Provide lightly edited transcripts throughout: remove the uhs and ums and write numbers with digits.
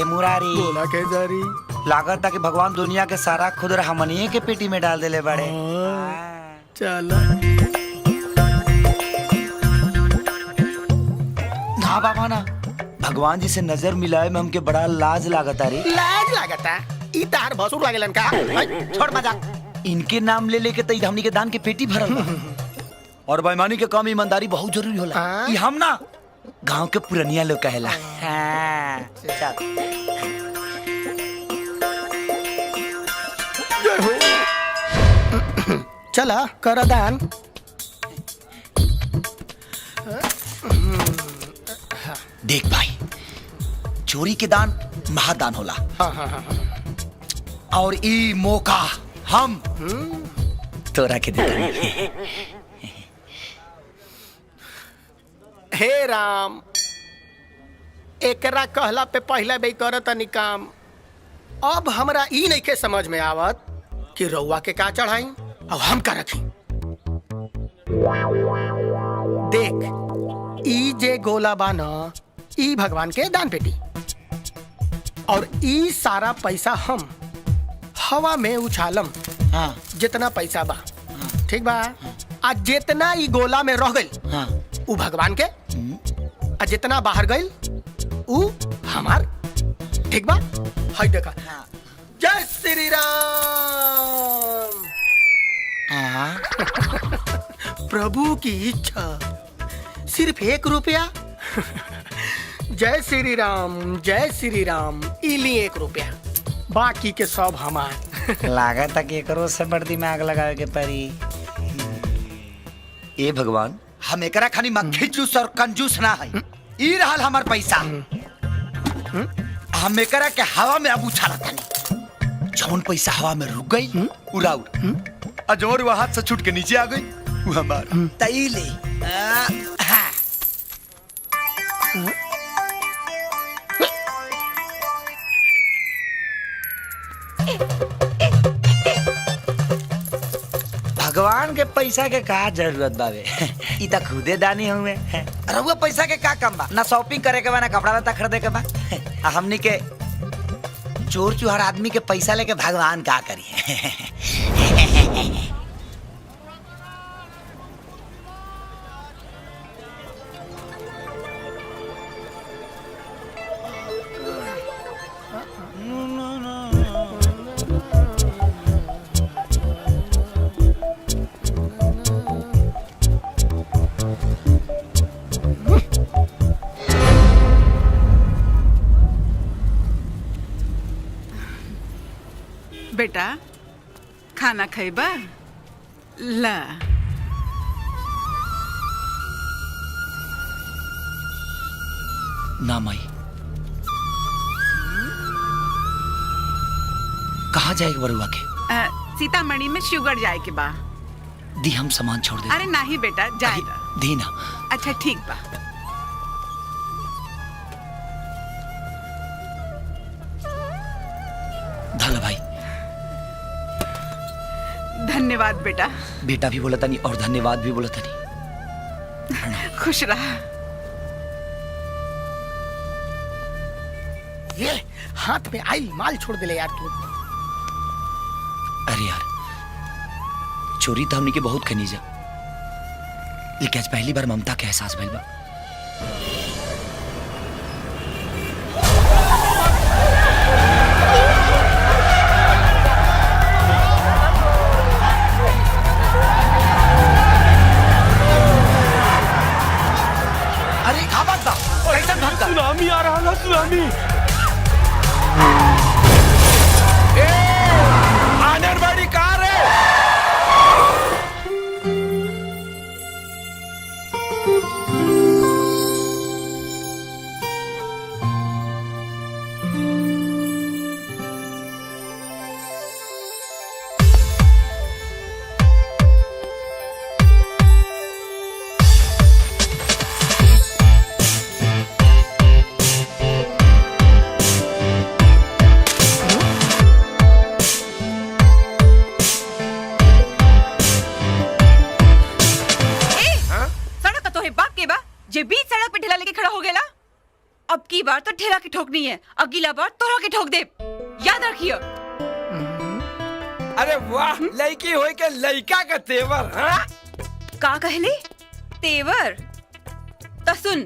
ए मुरारी बोला केदारी लागत कि भगवान दुनिया के सारा खुद हमनिए के पेटी में डाल देले बड़े। चला ना बाबा ना, भगवान जी से नजर मिलाए में हमके बड़ा लाज लागता रे। लाज लागता ई तार भसुर लागलन का। छोड़ मजाक। इनके नाम ले लेके तो हमनी के दान के पेटी भरल बा। और बेईमानी के काम ईमानदारी बहुत जरूरी होला। ई हम ना गांव के पुरनिया लोग कहेला। हां चल चला कर दान। देख भाई, चोरी के दान महादान होला। और ई मौका हम तोरा के देते। हे राम, एकरा कहला पे पहला बे करत तनी काम। अब हमरा ई नहीं के समझ में आवत कि रउआ के का चढ़ाई और हम का रखी। देख ई जे गोला बा न, ई भगवान के दान पेटी और ई सारा पैसा हम हवा में उछालम। हाँ जितना पैसा बा ठीक बा। आ जितना ई गोला में रह गइल हाँ उ भगवान के, आ जितना बाहर गइल उ हमार। ठीक बा। हाय देखा। हाँ। जय श्री राम। प्रभु की इच्छा, सिर्फ 1 रुपया। जय श्री राम, जय श्री राम। इली 1 रुपया, बाकी के सब हमार। लागत कि एकरो से बड़ दिमाग लगावे के पड़ी। ए भगवान, हम एकरा खानी मक्खी जूस और कंजूस ना है। ई रहल हमार पैसा। हम एकरा के हवा में अब उछाला तानी। जौन पैसा हवा में रुक गई उड़ाउड़, और जोर वो हाथ से छूट के नीचे आ गई वो हमार। तईले भगवान के पैसा के का जरूरत बावे। ई त खुदे दानी हुए। रहुआ पैसा के का कम बा? ना शॉपिंग करे के बा, ना कपड़ा लत्ता खरीदे के बा। हमनी के चोर चुहार आदमी के पैसा लेके भगवान का करी। बेटा खाना खैबा? ला ना माई, कहाँ जाएगी बरुआ के? सीतामढ़ी में शुगर जाए के बा। दी हम सामान छोड़ दे। अरे नहीं बेटा, जाएगा। दी ना। अच्छा ठीक बा। धल भाई। धन्यवाद बेटा। बेटा भी बोला तनी और धन्यवाद भी बोला तनी। खुश रहा। ये हाथ में आई माल छोड़ दे ले यार तू। अरे यार, चोरी तो हमने के बहुत खनी जा, लेकिन आज पहली बार ममता के एहसास भइल बा। अरे खाबा दा, कैसे भाग? सुनामी आ रहा ना, सुनामी। आनरवाड़ी कार है। की बार तो ठेला के ठोकनी है, अगला बार तोरा के ठोक दे, याद रखियो। अरे वाह, लड़की होई के लड़का का तेवर। हाँ? का कहले? तेवर? तो सुन,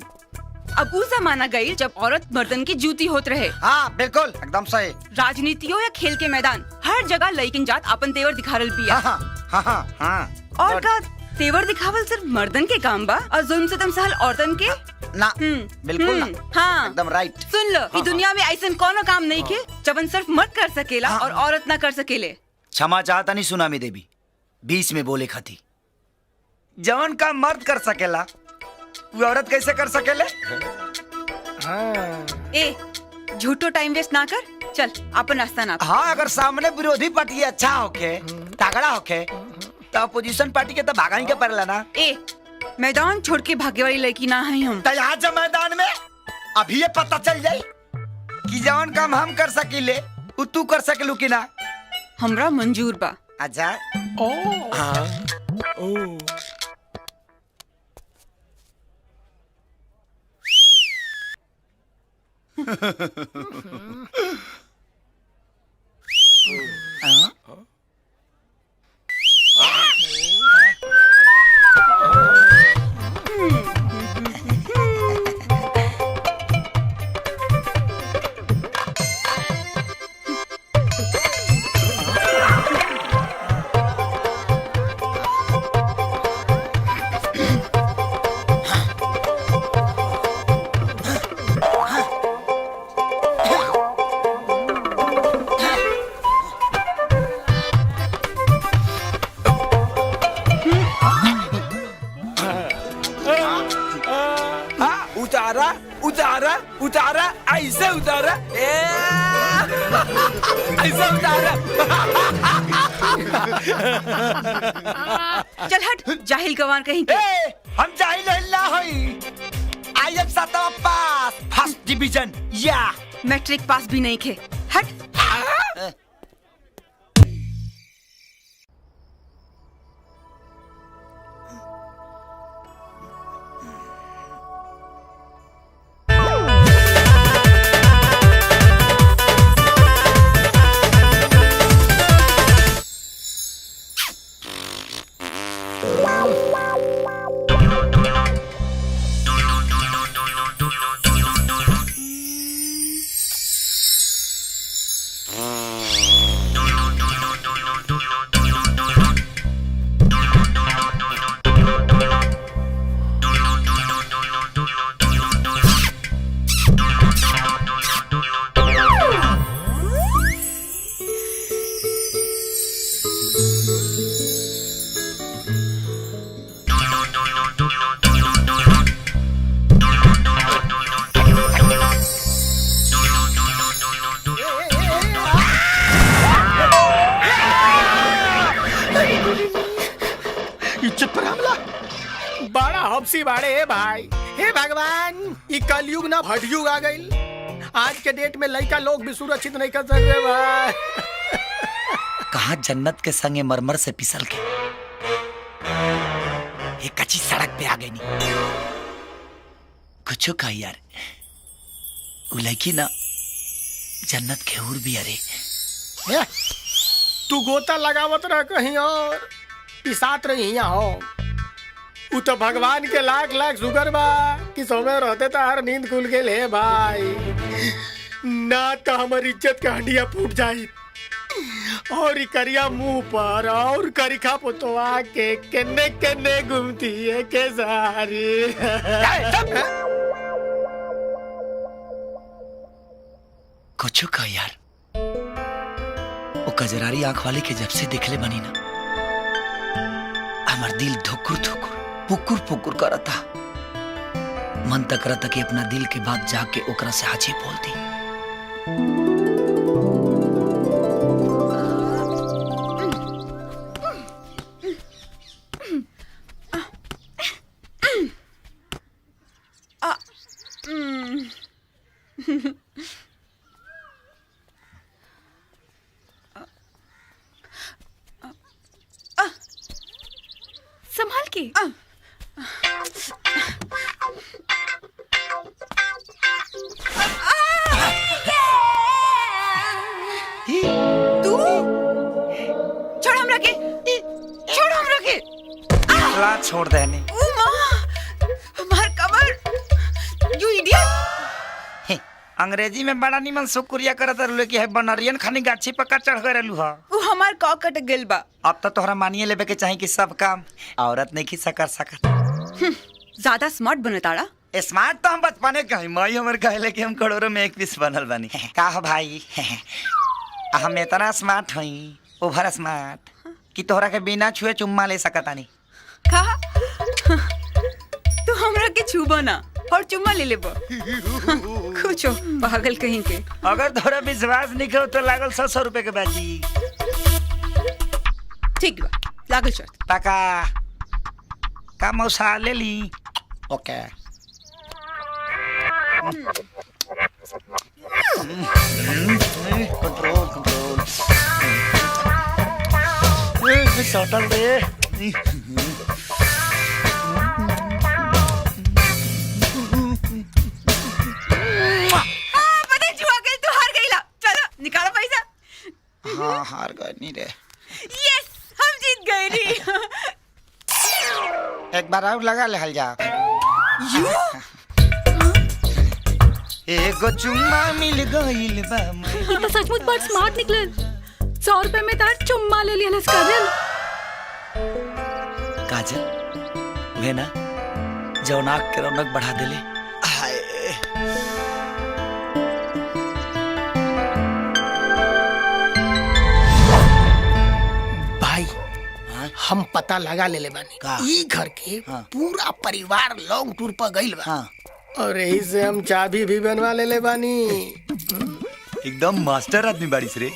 अब उ जमाना गई जब औरत मर्दन की जूती होत रहे। हाँ बिल्कुल एकदम सही। राजनीति हो या खेल के मैदान, हर जगह लड़किन जात अपन तेवर दिखारल पिया। हाँ हाँ हाँ हाँ। और का तेवर दिखावल सिर्फ मर्दन के काम बा और जुल्म सितम सहल औरतन के? ना बिल्कुल ना। हाँ एकदम राइट। सुन लो, इस दुनिया में ऐसा कोनो काम नहीं के जबन सिर्फ मर्द कर सकेला और औरत ना कर सकेले। क्षमा चाहता नहीं सुनामी देवी, बीच में बोले खाती। जवन काम मर्द कर सकेला वो औरत कैसे कर सकेले? ए झूठो टाइम वेस्ट ना कर, चल अपन रास्ता ना। हाँ, अगर सामने विरोधी पार्टी अच्छा होके, तगड़ा होके, तो अपोजिशन पार्टी के तो भागा ही के पड़ेला ना। ए मैदान छोड़ के भागे वाली लड़की ना है हम। तो यहाँ जब मैदान में अभी ये पता चल जाये कि जवन काम हम कर सकीले वो तू कर सकेलू कि ना? हमरा मंजूर बा। अच्छा। उतारा उतारा उतारा, ऐसे उतारा, ऐसे उतारा। चल हट, जाहिल गवार कहीं के। हम जाहिल ना होई। आई एम सातवा पास, फर्स्ट डिवीजन। या मैट्रिक पास भी नहीं खे, हट। बड़ा हफ्सी बाड़े है भाई। हे भगवान, ये कलयुग ना भटयुग आ गई। आज के डेट में लड़का लोग भी सुरक्षित नहीं कर सकते भाई। कहा जन्नत के संगे मरमर से पिसल के ये कच्ची सड़क पे आ गई नहीं। कुछ का यार, वो लड़की ना जन्नत के हूर भी। अरे तू गोता लगावत रह कहीं और पिसात रही यहाँ हो। उ तो भगवान के लाख लाख शुगर बा कि सोमे रहते तो हर नींद खुल के ले भाई, ना तो हमारी इज्जत का हंडिया फूट जाई। और करिया मुंह पर और करिखा पुतवा के केने केने घूमती है के सारी। कुछ का यार, वो कजरारी आंख वाले के जब से दिखले बनी ना, हमार दिल धुकुर धुकुर पुकुर पुकुर करता। मन तक करता कि अपना दिल के बात जाके ओकरा से हाजी बोल दी। संभाल के। हमरा के छोड़ हमरा के ला छोड़ देने ओ माँ हमार कमर यू इडियट अंग्रेजी में बड़ा निमन शुक्रिया करत रहलू कि है बनरियन खानी गाछी पक्का चढ़ गए रहलू हा। वो हमार कॉ कट गेल बा। अब तो तोहरा मानिए लेबे के चाही कि सब काम औरत नहीं खिस्सा कर सकत। ज्यादा स्मार्ट बनताड़ा। स्मार्ट तो हम बचपने कहीं माई हमर कहले कि हम करोड़ों में एक पीस बनल बनी का हो भाई। हम इतना स्मार्ट हई ओवर स्मार्ट कि तोहरा के बिना छुए चुम्मा ले सकतानी। का तू हमरा के छूबो ना और चुम्मा ले लेबो। कुछ पागल कहीं के। अगर तोहरा विश्वास नहीं हो तो लागल 100 रुपए के बाजी। ठीक बा लागल शर्त। पका का मौसा ले ली। ओके कंट्रोल कंट्रोल सटल दे। पता जुआ गई तू हार गईला। चलो निकालो पैसा। हाँ हार गए नहीं रे। यस हम जीत गए री। एक बार और लगा ले हल जा। यू एगो चुम्मा मिल गइल बा। ये तो सचमुच बड़ स्मार्ट निकलल। 100 रुपए में तार चुम्मा ले लिया काजल। काजल वे ना जौनाक के रौनक बढ़ा देले। हाय भाई हाँ? हम पता लगा ले बानी का? ई घर के हाँ। पूरा परिवार लॉन्ग टूर पर गइल बा। हाँ और यही से हम चाबी भी बनवा ले बानी। एकदम मास्टर आदमी बारिश रे।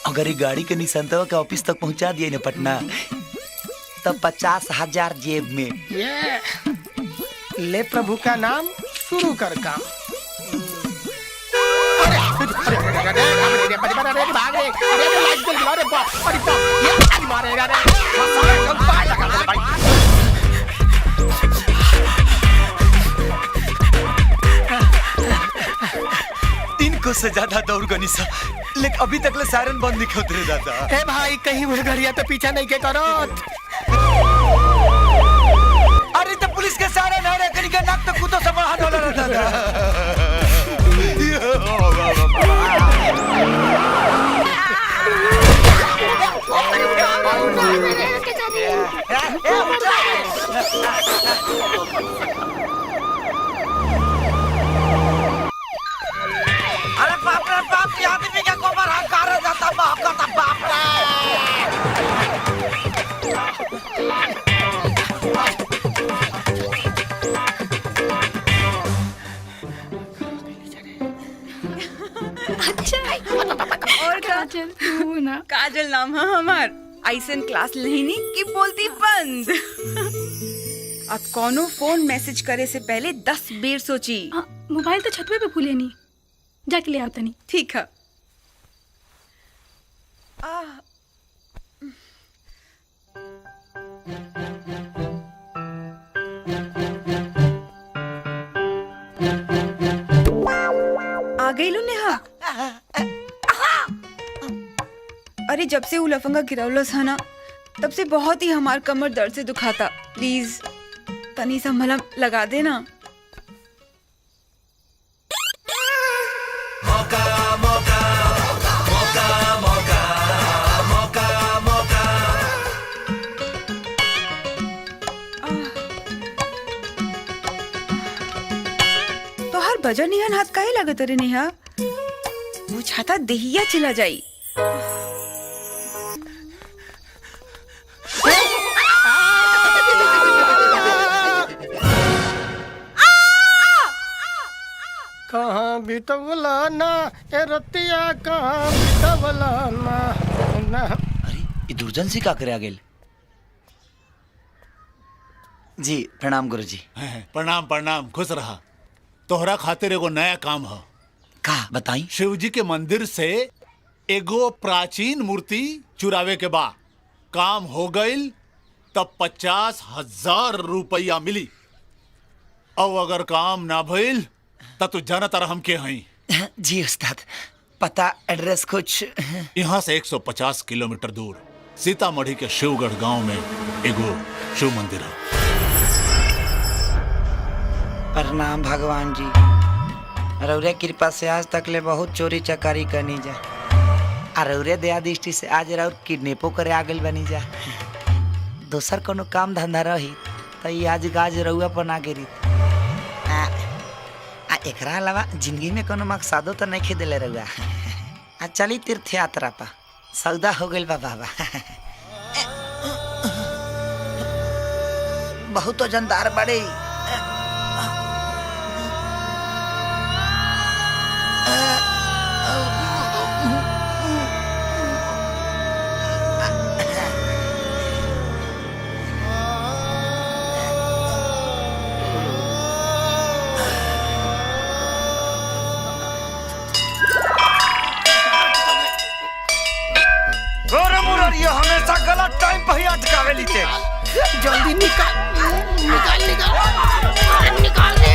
अगर ये गाड़ी के निसंतवा के ऑफिस तक पहुंचा दिए न पटना तब 50,000 जेब में। ये ले प्रभु का नाम शुरू कर काम। अरे अरे अरे अरे भाग रे। अरे लाइट जल गया रे बाप। अरे बाप ये मारेगा रे। सारे कम पाए लगा दे भाई। इनको से ज्यादा दौड़ गनी सा लेकिन अभी तक ले सायरन बंद नहीं उतरे दादा। ए भाई कहीं वो घड़िया तो पीछा नहीं के करो। अरे तो पुलिस के सायरन है रे कहीं का नाक तो कुतो से बढ़ा डोला रहता था। अरे बाप रे बाप ये आदमी क्या गोबर हाथ कर रहा था बाप का बाप रे। और का काजल तू ना काजल नाम है हमार। ऐसन क्लास लेनी की बोलती बंद। अब कौनो फोन मैसेज करे से पहले 10 बेर सोची। मोबाइल तो छतवे पे भूले नहीं जाके ले आवतनी। ठीक है। आ गई लो नेहा। अरे जब से वो लफंगा गिरौलस है ना तब से बहुत ही हमार कमर दर्द से दुखाता। प्लीज तनी सा मलहम लगा देना। तो हर बजर निहन हाथ काहे लगत रे नेहा। बुझाता देहिया चला जाई। कहाँ बितवला ना ए रतिया कहाँ बितवला ना। अरे ये दुर्जन सी का करे आ गेल। जी प्रणाम गुरुजी। प्रणाम प्रणाम खुश रहा। तोहरा खातिर एगो नया काम है। का बताई। शिव जी के मंदिर से एगो प्राचीन मूर्ति चुरावे के बा। काम हो गईल तब 50,000 रुपया मिली। और अगर काम ना भइल तब तू जानत रह हम के हई। जी उस्ताद पता एड्रेस कुछ। यहाँ से 150 किलोमीटर दूर सीतामढ़ी के शिवगढ़ गांव में एगो शिव मंदिर है। प्रणाम भगवान जी। रौरे कृपा से आज तक ले बहुत चोरी चकारी करनी जा। रौरे दया दृष्टि से आज रौर किडनेपो करे आ गइल बनी जा। दोसर कोनो काम धंधा रही तो ये आज गाज रउआ पर ना गिरी। एकरा अलावा जिंदगी में कोनो मकसदो तो नहीं खेदेले रउआ। चली तीर्थ यात्रा पा सौदा हो गइल बा बाबा। बहुत वजनदार बड़े। हमेशा गलत टाइम पे ही अटकावे लीते। जल्दी निकाल निकाल निकाल निकाल दे।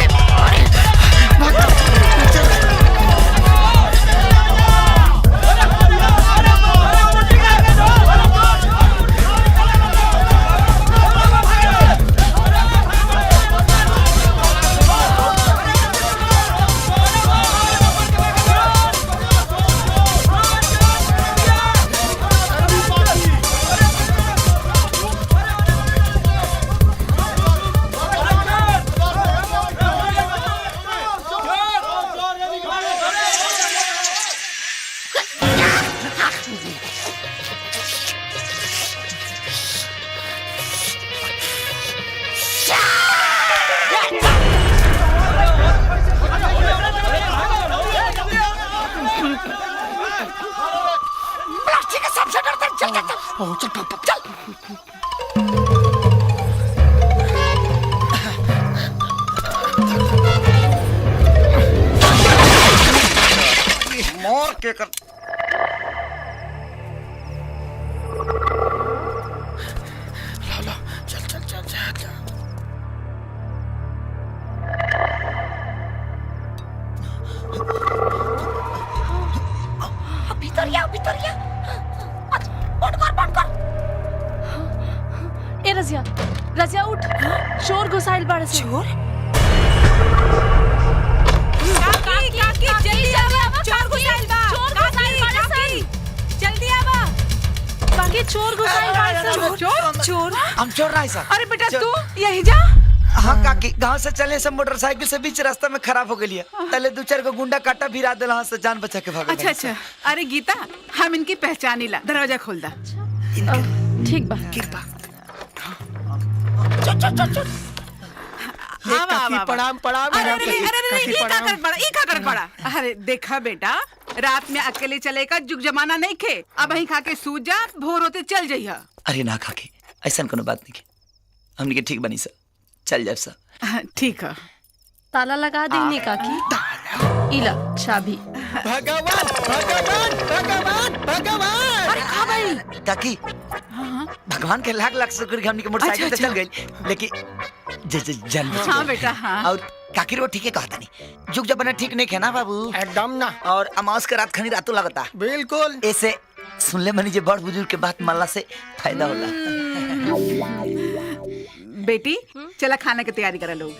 मोर के कर ला चल चल चल चल। भितरिया बंद कर। ए रजिया रजिया उठ। चोर घुसाइल बाड़े से। चोर? जल्दी आवा। चोर घुसाइल बा। जल्दी आवा। काकी चोर घुसाइल बाड़े से। चोर? हम चोर नहीं सर। अरे बेटा तू यही जा। हाँ काकी गांव से चले से मोटरसाइकिल से बीच रास्ता में खराब हो गई। पहले दो चार को गुंडा काटा भिरा दिला, हाँ से जान बचा के भाग। अच्छा अच्छा। अरे गीता हम इनकी पहचानी ला। दरवाजा खोल दा। ठीक बा। प्रणाम प्रणाम। अरे देखा बेटा, रात में अकेले चले का जुग जमाना नहीं खे। अब वहीं खा के सूझ जा, भोर होते चल जाइया। अरे ना खाके ऐसा कोनो बात नहीं के। हमने के ठीक बनी सर, चल जाए सर। ठीक है। ताला लगा देने काकी। इला चाबी। भगवान भगवान भगवान भगवान। अरे कहाँ भाई? काकी भगवान के लाख लाख शुक्र कि हमने के मोटरसाइकिल से चल गई, लेकिन जान बचा। हाँ बेटा हाँ। और काकी रो ठीक है कहता नहीं। जुग जमाना ठीक नहीं है ना बाबू। एकदम ना। और अमावस के रात खनी रातों लगता। बिल्कुल। ऐसे सुन ले मनी जे बड़ बुजुर्ग के बात मानला से फायदा होला। बेटी चला खाने की तैयारी करा लोग।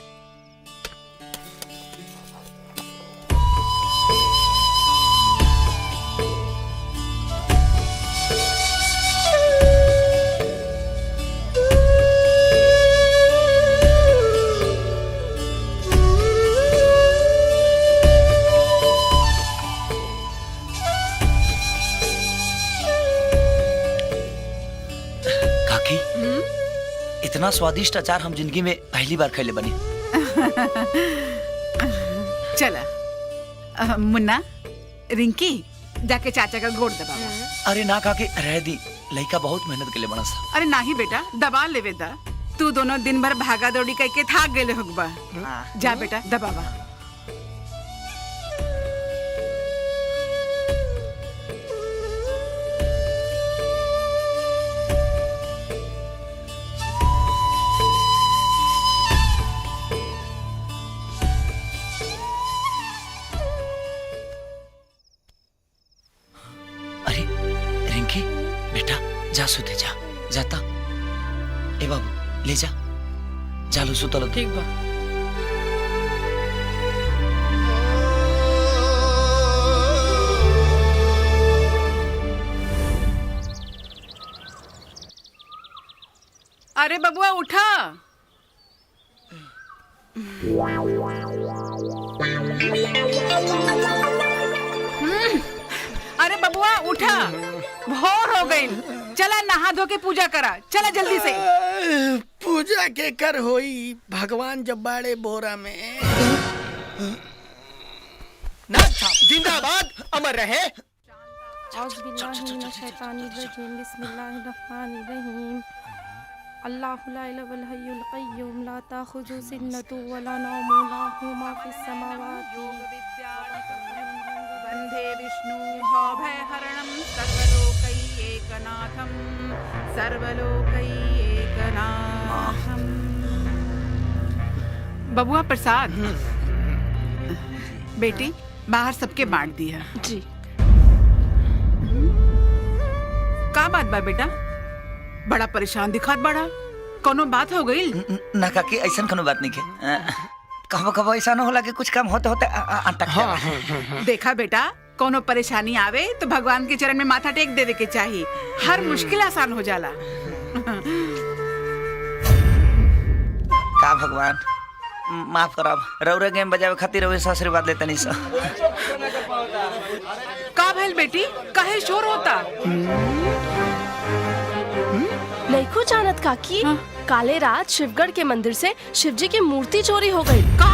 काकी इतना स्वादिष्ट अचार हम जिंदगी में पहली बार खैले बनी। चला मुन्ना रिंकी जाके चाचा का गोड़ दबा। अरे ना काकी रह दी, लड़का बहुत मेहनत के लिए बना सा। अरे नाही बेटा दबा लेवे दा। तू दोनों दिन भर भागा दौड़ी करके थाक गए होगबा। जा बेटा दबावा। अरे रिंकी बेटा जा सुते जाता ए बाबू ले जा चालू सुतल ठीक बा। अरे बबुआ उठा। अरे बबुआ उठा, भोर हो गई। चला नहा धो के पूजा करा, चला जल्दी से। पूजा के कर होई भगवान जब बाड़े बोरा में। नाथ साहब जिंदाबाद, अमर रहे। अल्लाहु ला इलाहा इल्ला हुवल क़य्यूम ला ताख़ुज़ुहु सिन्नतुन वला नौम लहु मा फ़िस समावाति वंदे विष्णु भवभयहरणं सर्वलोकैकनाथं सर्वलोकैकनाथं। बबुआ प्रसाद बेटी बाहर सबके बांट दिया। जी। का बात बा बेटा, बड़ा परेशान दिखात बड़ा, कोनो बात हो गई? ना काकी ऐसा कोनो बात नहीं है। कहो कहो ऐसा न होला कि कुछ काम होते होते अटक जाए। देखा बेटा, कोनो परेशानी आवे तो भगवान के चरण में माथा टेक देवे के चाहिए, हर मुश्किल आसान हो जाला। का भगवान माफ करब, रौरे गेम बजावे खातिर रौरे से आशीर्वाद लेते नहीं सर। का भइल बेटी, काहे शोर होता? नहीं जानत काकी, काले रात शिवगढ़ के मंदिर से शिवजी की मूर्ति चोरी हो गई। का?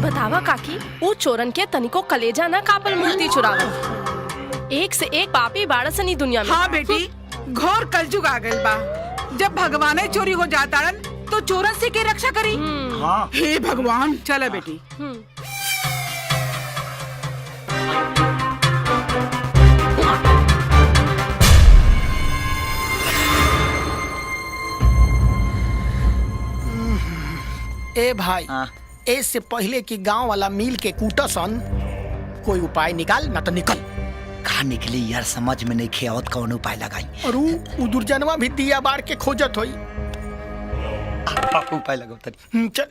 बतावा काकी, वो चोरन के तनिको कलेजा ना कापल मूर्ति चुरावा। एक से एक पापी बाड़सनी दुनिया में। हाँ बेटी, घोर कलयुग आ गइल बा। जब भगवान चोरी हो जाता तो चोरन से के रक्षा करी? हाँ। हे भगवान, चला बेटी। ए भाई, ए से पहले कि गांव वाला मिल के कूटसन, कोई उपाय निकाल ना तो निकल। कहा निकली यार, समझ में नहीं खेवत कौन उपाय लगाई। और उ दुर्जनवा भी दिया बार के खोजत होई। उपाय लगाओ तनी। चल।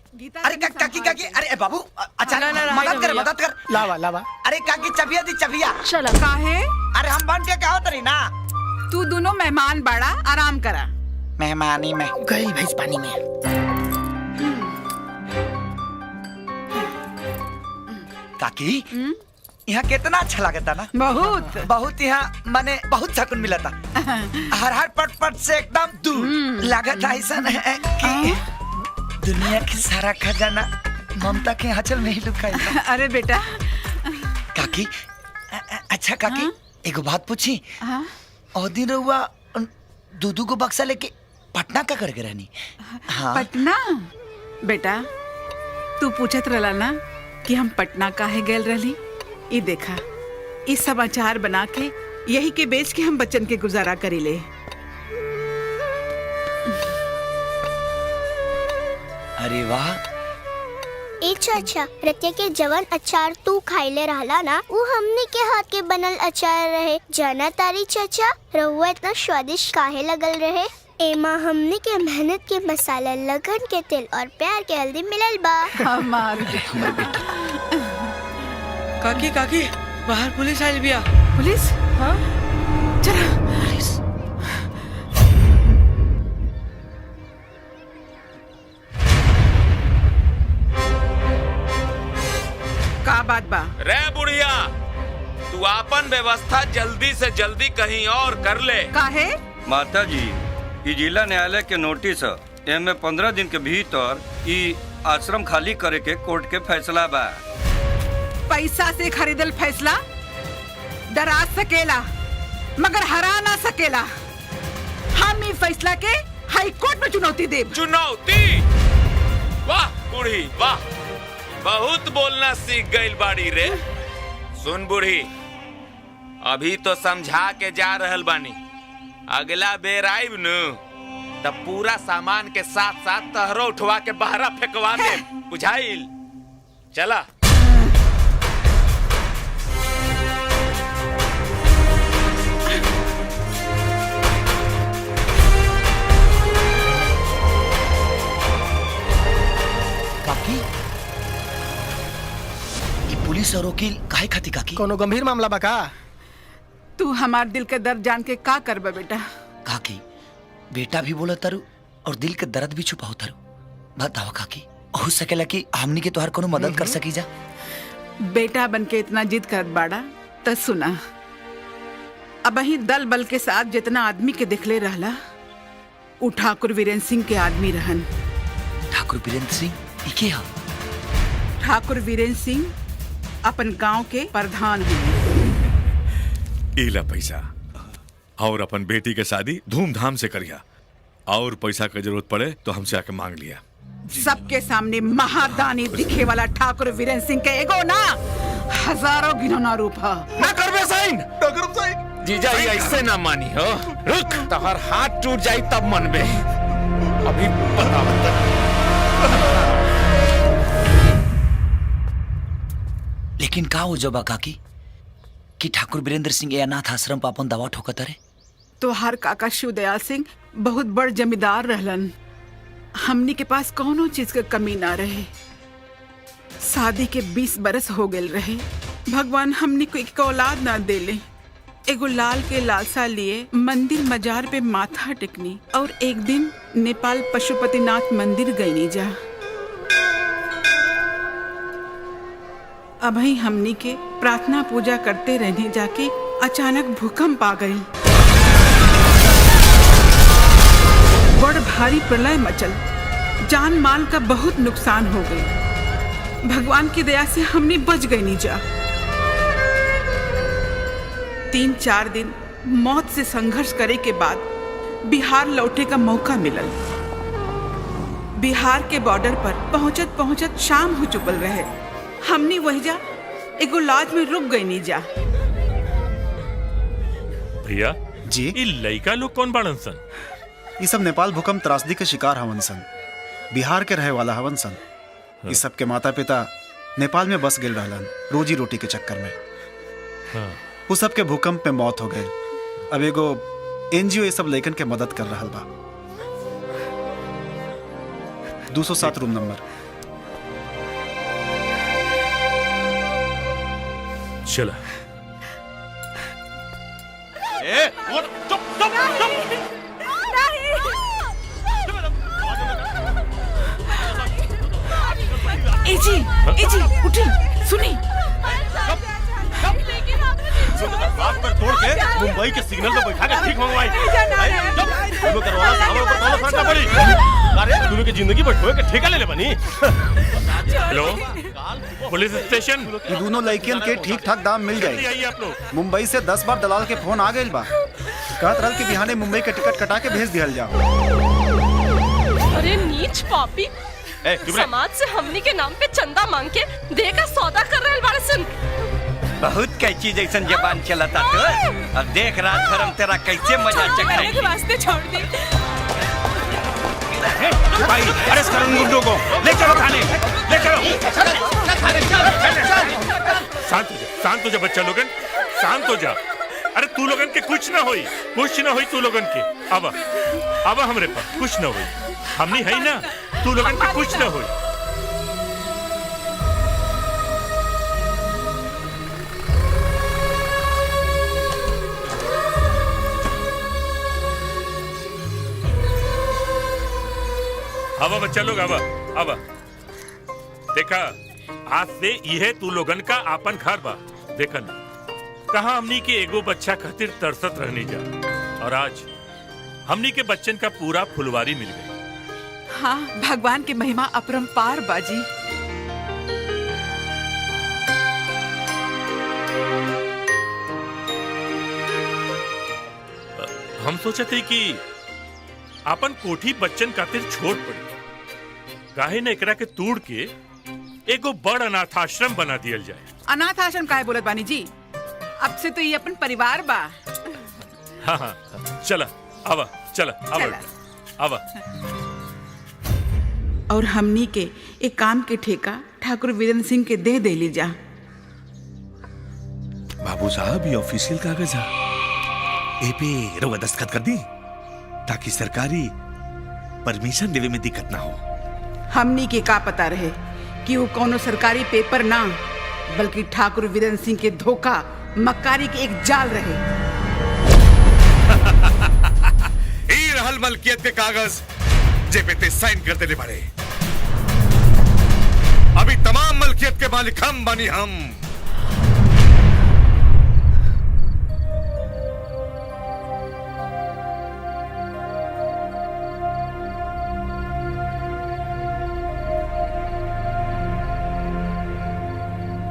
अरे काकी काकी, अरे बाबू अचानक मदद कर। लावा लावा। अरे काकी चबिया दी चबिया। चला। काहे? अरे हम बन के कहो तरी ना। तू दोनों मेहमान बड़ा, आराम करा। मेहमानी में गई भैंस पानी में। काकी यहाँ कितना अच्छा लगता ना। बहुत बहुत यहाँ माने बहुत सकून मिला था। हर पट पट से एकदम दूर लागत ऐसा है कि दुनिया की सारा खजाना ममता के आंचल में ही लुका है। अरे बेटा। काकी अच्छा काकी, एगो बात पूछी। और दिन रहुआ दूधू को बक्सा लेके पटना का करके रहनी? हाँ। पटना? बेटा तू पूछत रहला ना कि हम पटना काहे गेल रहली। ये देखा, इस समाचार बना के यही के बेच के हम बच्चन के गुजारा करीले। अरे वाह। ए चाचा, रतिया के जवन अचार तू खाइले रहला ना, वो हमने के हाथ के बनल अचार रहे। जाना तारी चाचा, रहुआ इतना स्वादिष्ट काहे लगल रहे? एमा हमने के मेहनत के मसाला, लगन के तेल और प्यार के हल्दी मिलल बा। हमार काकी काकी, बाहर पुलिस आइल बिया। पुलिस? हाँ चला। पुलिस? का बात बा? रे बुढ़िया, तू आपन व्यवस्था जल्दी से जल्दी कहीं और कर ले। काहे? माता जी, ई जिला न्यायालय के नोटिस है। एमे 15 दिन के भीतर ई आश्रम खाली करे के कोर्ट के फैसला बा। पैसा से खरीदल फैसला डरा सकेला मगर हरा ना सकेला। हम ई फैसला के हाई कोर्ट में चुनौती देब। चुनौती? वाह बूढ़ी वाह, बहुत बोलना सीख गई बाड़ी रे। सुन बूढ़ी, अभी तो समझा के जा रहल बानी, अगला बेर आइब न तब पूरा सामान के साथ साथ तहरो उठवा के बहरा फेंकवा दे, बुझाइल? चला। पुलिस और वकील काहे खाती काकी? कोनो गंभीर मामला बा का? तू हमार दिल के दर्द जान के का करबे बेटा? काकी बेटा भी बोला तारू और दिल के दर्द भी छुपाओ तारू। बताओ काकी, हो सकेला कि हमनी के तोहर कोनो मदद कर सकी जा? बेटा बन के इतना जिद करत बाड़ा त सुना, अब ही दल बल के साथ जितना आदमी के दिखले रहला उ ठाकुर वीरेंद्र सिंह के आदमी रहन। ठाकुर वीरेंद्र सिंह ई के हा? ठाकुर वीरेंद्र सिंह अपन गांव के प्रधान हैं। इला पैसा और अपन बेटी के शादी धूमधाम से करिया, और पैसा की जरूरत पड़े तो हमसे आके मांग लिया। सबके सामने महादानी दिखे वाला ठाकुर वीरेंद्र सिंह के एगो ना हजारों गिनौना रूप है। ना करबे साइन जीजा ये ऐसे ना मानी हो। रुक, तहर हाथ टूट जाई तब मनबे, अभी बता। लेकिन का हो जबा काकी कि ठाकुर वीरेंद्र सिंह ये अनाथ आश्रम पर अपन दवा ठोकत रहे? तो हर काका शिवदयाल सिंह बहुत बड़ जमींदार रहलन। हमनी के पास कोनो चीज के कमी ना रहे। शादी के 20 बरस हो गए रहे, भगवान हमनी को एक औलाद ना देले। एगो लाल के लालसा लिए मंदिर मजार पे माथा टेकनी और एक दिन नेपाल पशुपतिनाथ मंदिर गईनी जा। अब ही हमनी के प्रार्थना पूजा करते रहने जाके अचानक भूकंप आ गई। बड़ भारी प्रलय मचल, जान माल का बहुत नुकसान हो गई। भगवान की दया से हमने बच गई नहीं जा। 3-4 दिन मौत से संघर्ष करे के बाद बिहार लौटे का मौका मिलल। बिहार के बॉर्डर पर पहुंचत पहुंचत शाम हो चुकल रहे। हमने वही जा एगो लॉज में रुक गई नहीं जा। भैया जी, ये लड़का लोग कौन बाड़न सन? ये सब नेपाल भूकंप त्रासदी के शिकार हवन सन, बिहार के रहे वाला हवन सन। ये सब के माता पिता नेपाल में बस गेल रहलन रोजी रोटी के चक्कर में। हाँ। वो सब के भूकंप में मौत हो गई। अब एगो एनजीओ ये सब लड़कन के मदद कर रहा बा। 207 रूम नंबर। चला। एजी उठी, सुनी। बात पर तोड़ के मुंबई के सिग्नल पे बैठा के ठीक मंगवाई। दोनों करवाना सामान पर कौन फर्क पड़ी? अरे दोनों की जिंदगी पर ठोके के ठेका ले ले बनी। Hello, police station. ये दोनों लड़कियन के ठीक ठाक दाम मिल जल्दी जाए। आइए आप लोग। मुंबई से 10 बार दलाल के फोन आ गए बा। कहत रहल कि बिहाने मुंबई के टिकट कटा के भेज दिहल जाओ। अरे नीच पापी, समाज से हमनी के नाम पे चंदा मांग के दे का सौदा कर रहे बाड़े सन। बहुत कैची जैसन जबान चलता तो अब देख रात भर हम तेरा कैसे मजा चखाएंगे। के वास्ते छोड़ दे। भाई अरेस्ट करो गुंडों को, ले चलो थाने, ले चलो। शांत हो जा बच्चा लोगन, शांत हो जा। अरे तू लोगन के कुछ ना होई, कुछ ना होई तू लोगन के। अब हमरे पास कुछ ना होई, हमनी है ना, तू लोगन के कुछ ना होई। अब बच्चा लोग अब देखा, आज से यह तू लोगन का आपन घर बा। देखन कहा हमनी के एगो बच्चा खातिर तरसत रहनी जा, और आज हमनी के बच्चन का पूरा फुलवारी मिल गई। हाँ, भगवान की महिमा अपरंपार बाजी। हम सोचते कि अपन कोठी बच्चन खातिर छोड़ पड़ी, काहे न एकरा के तोड़ के एगो बड़ अनाथ आश्रम बना दियल जाए। अनाथ आश्रम काहे बोलत बानी जी? अब से तो ये अपन परिवार बा। हाँ, चला अब और हमनी के एक काम के ठेका ठाकुर वीरेंद्र सिंह के दे देली जा। बाबू साहब ये ऑफिशियल कागज है, ए पे रउआ दस्तखत कर दी ताकि सरकारी परमिशन देवे में दिक्कत ना हो। हमनी के का पता रहे कि वो कोनो सरकारी पेपर ना बल्कि ठाकुर वीरेंद्र सिंह के धोखा मक्कारी के एक जाल रहे। ई रहल मलकियत के कागज जे पे ते साइन कर देले बारे। अभी तमाम मलकियत के मालिक हम बनी हम।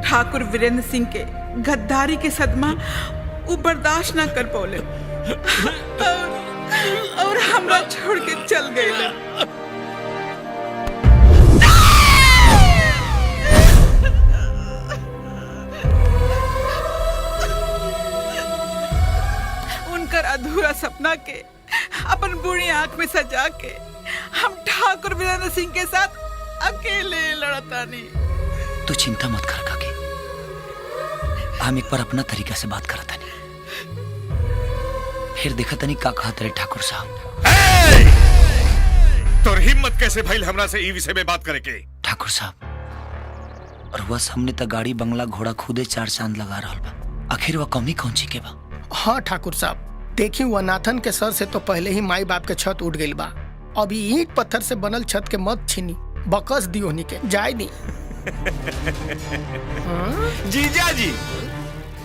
ठाकुर वीरेंद्र सिंह के गद्दारी के सदमा वो बर्दाश्त ना कर पौले और हमरा छोड़ के चल गए। उनकर अधूरा सपना के अपन बुरी आंख में सजा के हम ठाकुर वीरेंद्र सिंह के साथ अकेले लड़तानी। तू चिंता मत कर काकी, हम एक बार अपना तरीका से बात करता नहीं, फिर देखा तनी का कहत रहे ठाकुर साहब। तोर हिम्मत कैसे भइल हमरा से ई विषय में बात करे के? ठाकुर साहब, और वह हमने तो गाड़ी बंगला घोड़ा खुदे 4 चांद लगा रहा बा, आखिर वह कमी कौन सी के बा? हाँ ठाकुर साहब, देखी वह नाथन के सर से तो पहले ही माई बाप के छत उठ गई बा। अभी ईंट पत्थर से बनल छत के मत छीनी, बकस दियो नी के जाए नी। जीजा जी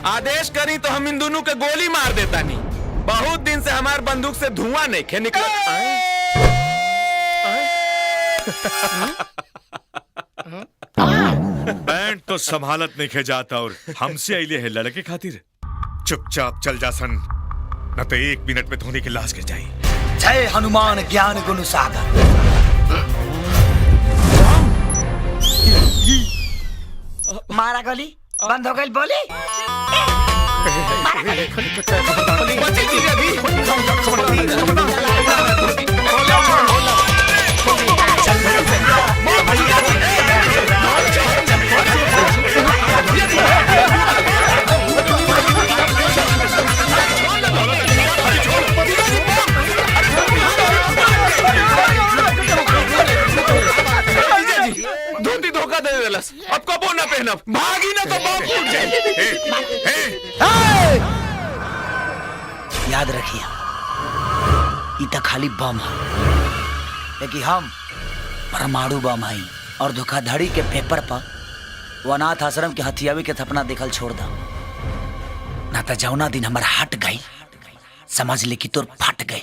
आदेश करी तो हम इन दोनों के गोली मार देता नहीं। बहुत दिन से हमार बंदूक से धुआं नहीं खे निकला। बैंड तो संभालत नहीं खे जाता और हमसे आइले है लड़के खातिर। चुपचाप चल जा सन, न तो 1 मिनट में धोनी की लाश गिर जाई। जय हनुमान ज्ञान गुण सागर। मारा गोली बंद हो गई बोली। धोती धोखा दे देलस, अब कबो ना पहनब, भागी ना तो बाप फूट जाए। याद रखिए, इतना खाली बम है, लेकिन हम परमाणु बम है। और धोखाधड़ी के पेपर पर वो अनाथ आश्रम के हथियावी के सपना देखल छोड़ दो, ना तो जौना दिन हमारा हट गई समझ ले कि तोर फट गई।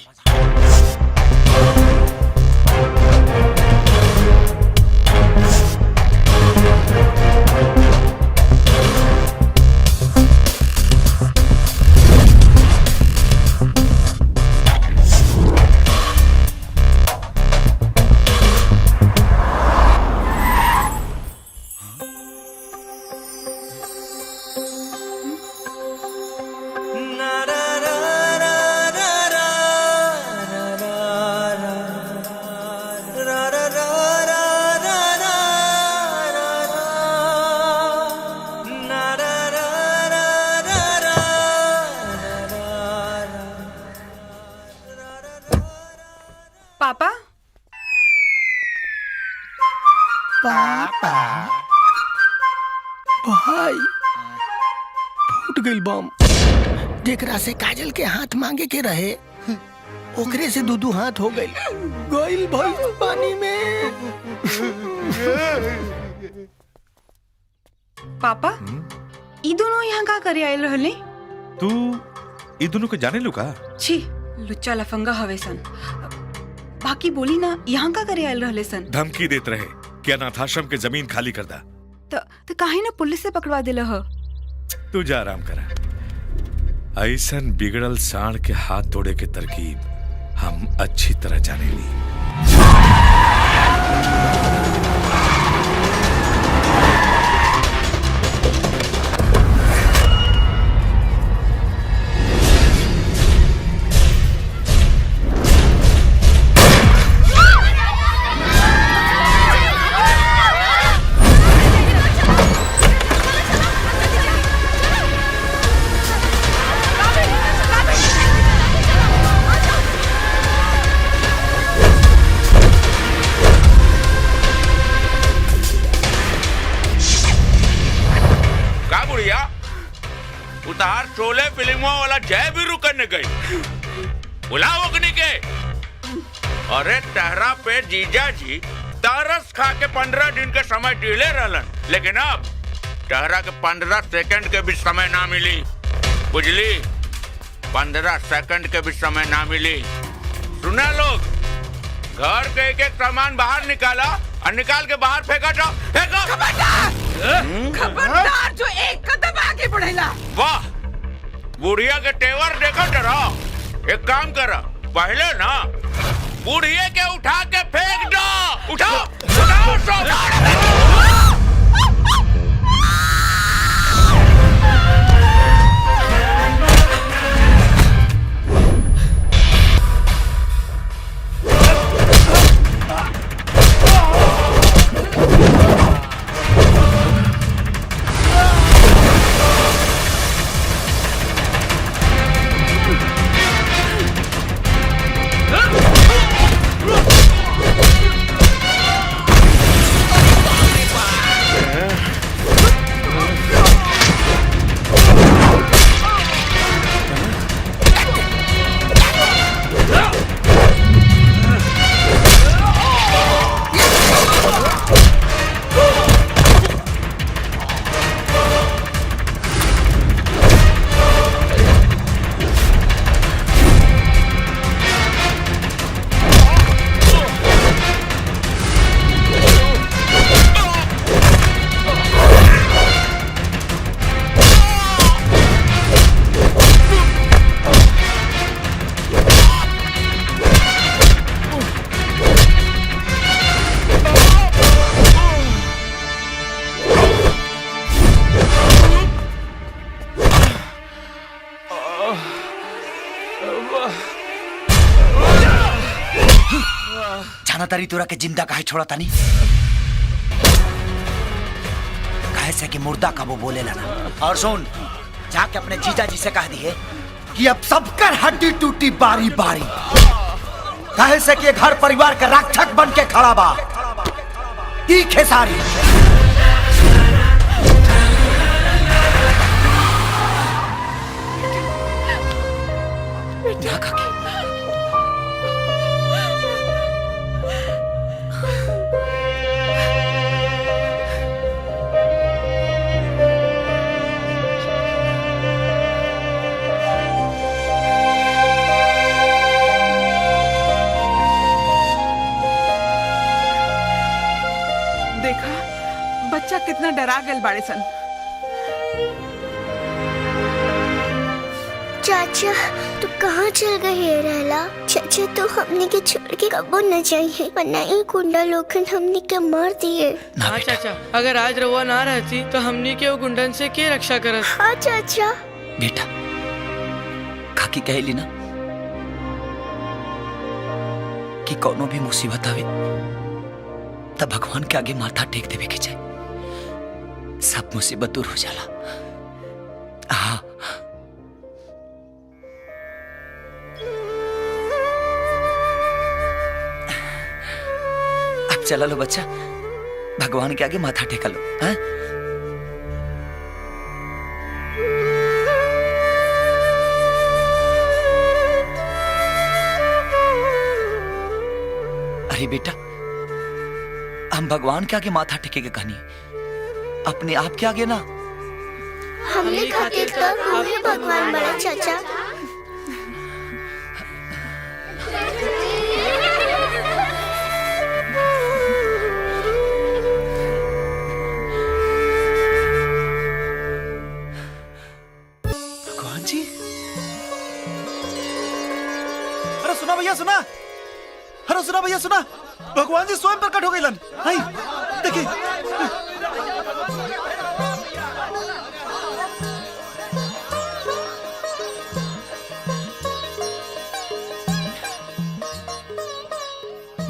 पापा पापा भाई फूट गई बम। जेकरा से काजल के हाथ मांगे के रहे ओकरे से 2 हाथ हो गई भाई पानी में। पापा ई दोनों यहाँ का करे आयल रहले? तू ई दोनों को जाने लू का? छी लुच्चा लफंगा हवे सन। बाकी बोली ना यहाँ का करे आयल रहले सन? धमकी देत रहे कि अनाथाश्रम के जमीन खाली कर दा। तो काहे ना पुलिस से पकड़वा दिला हो? तू जा आराम करा। ऐसन बिगड़ल सांड के हाथ तोड़े के तरकीब हम अच्छी तरह जाने ली। शोले फिल्मों वाला जय भी रुकने गई। बुलाओ अग्नि के। अरे टहरा पे जीजा जी तरस खा के 15 दिन के समय डीले रहलन, लेकिन अब टहरा के 15 सेकंड के भी समय ना मिली। बुझली? 15 सेकंड के भी समय ना मिली। सुना लोग, घर के एक एक सामान बाहर निकाला और निकाल के बाहर फेंका जाओ। फेंको। खबरदार जो एक कदम आगे बढ़ेला। वाह, बुढ़िया के तेवर देखो जरा। एक काम करा, पहले ना बुढ़िया के उठा के फेंक दो। उठाओ, उठाओ सब। जाना तारी तोरा के जिंदा काहे छोड़ा तानी? काहे से कि मुर्दा का वो बोले लगा। और सुन, जाके अपने जीजा जी से कह दिए कि अब सबकर हड्डी टूटी बारी बारी। काहे से कि घर परिवार का रक्षक बन के खड़ा बा ई खेसारी। ना काकी, देखा बच्चा कितना डरा गल बाड़े सन। चाचा तू कहाँ चल गए है रहला? चाचा तो हमने के छोड़ के कबो न जाइए, वरना ये गुंडा लोगन हमने के मार दिए। हाँ चाचा, अगर आज रउआ ना रहती तो हमने के वो गुंडन से के रक्षा करत। हाँ चाचा। बेटा काकी कहली ना कि कोनो भी मुसीबत आवे तब भगवान के आगे माथा टेक देवे के चाहे, सब मुसीबत दूर हो जाला। हाँ अब चला लो बच्चा, भगवान के आगे माथा टेका लो। हाँ? अरे बेटा, हम भगवान के आगे माथा टेके के कहानी, अपने आप के आगे ना। हमने खातिर तो हमें भगवान बड़ा चाचा। भगवान जी, अरे सुना भैया सुना, अरे सुना भैया सुना, भगवान जी स्वयं प्रकट हो गए लन। हाय देखिए।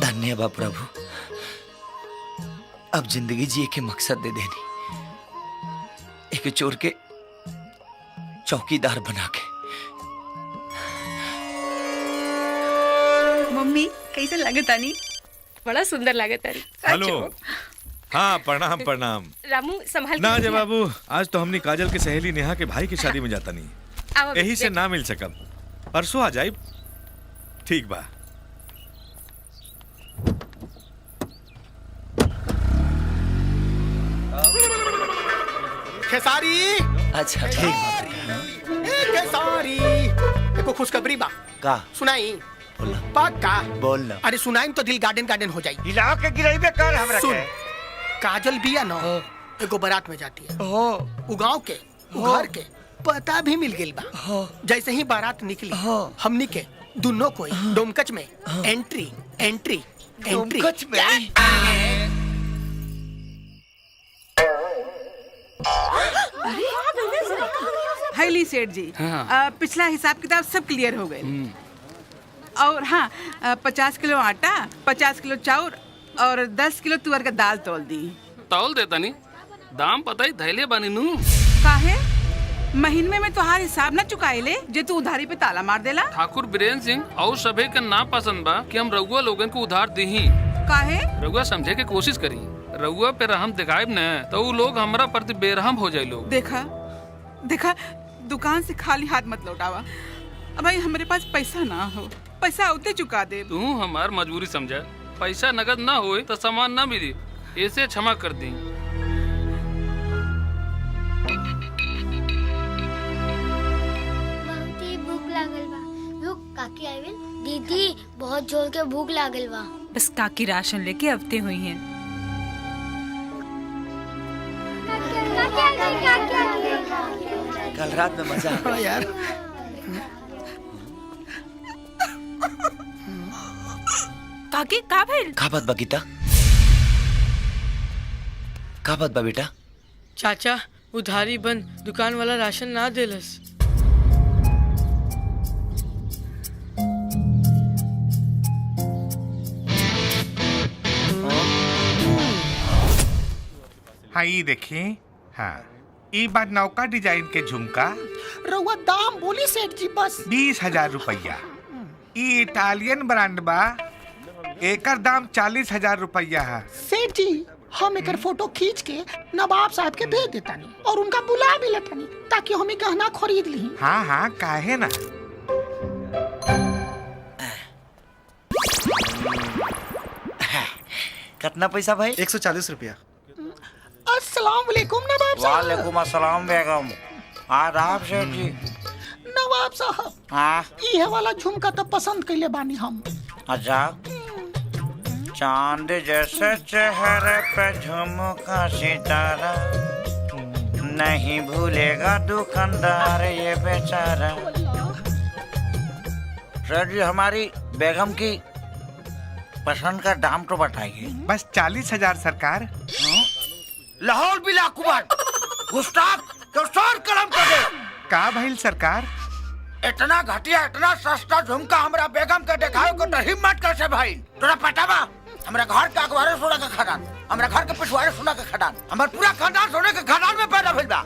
धन्यवाद प्रभु, अब जिंदगी जिए के मकसद दे देनी, एक चोर के चौकीदार बना के। मम्मी कैसे लगे तानी? बड़ा सुंदर लगे तारी। हेलो, हाँ प्रणाम प्रणाम। रामू संभाल ना जय बाबू, आज तो हमने काजल के सहेली नेहा के भाई की शादी में जाता नहीं। यही से ना मिल सकब, परसों आ जाइब। ठीक बा। खेसारी। अच्छा ठीक बा। खेसारी एको खुशखबरी बा का सुनाई? बोल पक्का बोल ना। अरे सुनाई तो दिल गार्डन गार्डन हो जाई। हिलाओ के गिराइबे कर हमरा सुन, के। काजल बिया न एगो बारात में जाती है। उ गांव के उ घर के पता भी मिल गइल बा। जैसे ही बारात निकली हमनी के दोनों कोई डोमकच में एंट्री एंट्री एंट्री। डोमकच में? हाईली सेठ जी, पिछला हिसाब किताब सब क्लियर हो गए। और हाँ, 50 किलो आटा, 50 किलो चाउर और 10 किलो तुअर का दाल तोल दी। तौल देता नहीं, दाम पता ही धैले बानी नू। काहे? महीने में तोहार हिसाब न चुकाएले जे तू उधारी पे ताला मार देला। ठाकुर बीरेन सिंह और सभे के ना पसंद बा कि हम रउआ लोगन को उधार दीही। काहे? रउआ समझे के कोशिश करी। रउआ पे रहम दिखाएब न तो उ लोग हमरा प्रति बेरहम हो जाए लोग। देखा देखा, दुकान से खाली हाथ मत लौटावा। अब भाई हमारे पास पैसा ना हो, पैसा उते चुका दे। तू हमार मजबूरी समझा। पैसा नगद ना होए तो सामान ना मिली, ऐसे क्षमा कर दी। बहुत ही भूख लागल बा। रुक काकी आइल। दीदी बहुत जोर के भूख लागल बा। बस काकी राशन लेके अवते हुई हैं। कल रात में मजा आ यार। काकी का भइल? का बात बा गीता? का बात बा बेटा? चाचा उधारी बंद, दुकान वाला राशन ना देलस। हाँ ये देखिए, हाँ ये बात नौका डिजाइन के झुमका। रउआ दाम बोली सेठ जी बस। 20,000 रुपया। ये इटालियन ब्रांड बा, एकर दाम 40,000 रुपया है। सेठ जी हम एकर फोटो खींच के नवाब साहब के भेज देतानी और उनका बुला भी लेतानी ताकि हम गहना खरीद ली। हाँ हाँ काहे ना। कितना पैसा भाई? 140 रुपया। अस्सलाम वालेकुम नवाब साहब। वालेकुम अस्सलाम बेगम। आदाब सेठ जी। नवाब साहब, हाँ ये वाला झुमका तो पसंद कैले बानी हम। अच्छा, चांद जैसे चेहरे पे झुमका सितारा, नहीं भूलेगा दुकानदार ये बेचारा। सर जी हमारी बेगम की पसंद का दाम तो बताइए। बस 40,000 सरकार। लाहौल बिला कुमार गुस्ताख कौशल कलम कर दे। का भइल सरकार? इतना घटिया इतना सस्ता झुमका हमरा बेगम के देखाओ को तो हिम्मत कैसे भाई? तोरा पता बा हमरा घर के अखबारे सोना के खदान, हमरा घर के पिछवाड़े सोना के खदान, हमर पूरा खानदान सोने के खदान में पैदा भइल बा।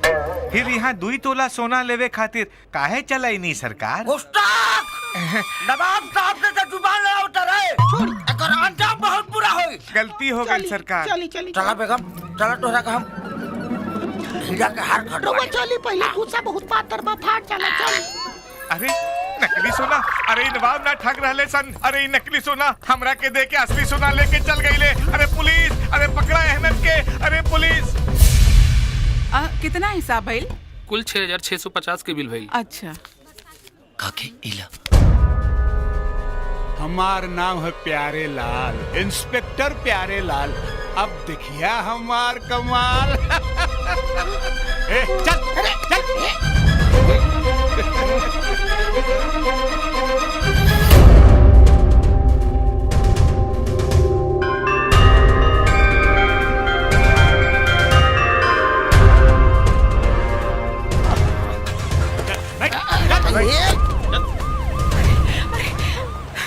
फिर यहाँ 2 तोला सोना लेवे खातिर काहे चलाई नहीं सरकार? गुस्ताख नवाब साहब से तो जुबान लड़ावता रहे। एकर अंजाम बहुत बुरा होई। गलती हो गई सरकार। चली चली चला बेगम, चला तोहरा का हम हीरा के हार खटवा। रउआ चली, पहले गुस्सा बहुत पातर बा, फाट चला चल। अरे नकली सोना, अरे नवाब ना ठग रहले सन। अरे नकली सोना हमरा के दे के असली सोना लेके चल गईले। अरे पुलिस, अरे पकड़ा अहमद के, अरे पुलिस। कितना हिसाब भइल? कुल 6,650 के बिल भइल। अच्छा काके इला। हमार नाम है प्यारे लाल, इंस्पेक्टर प्यारे लाल। अब देखिया हमार कमाल। ए, चल चल।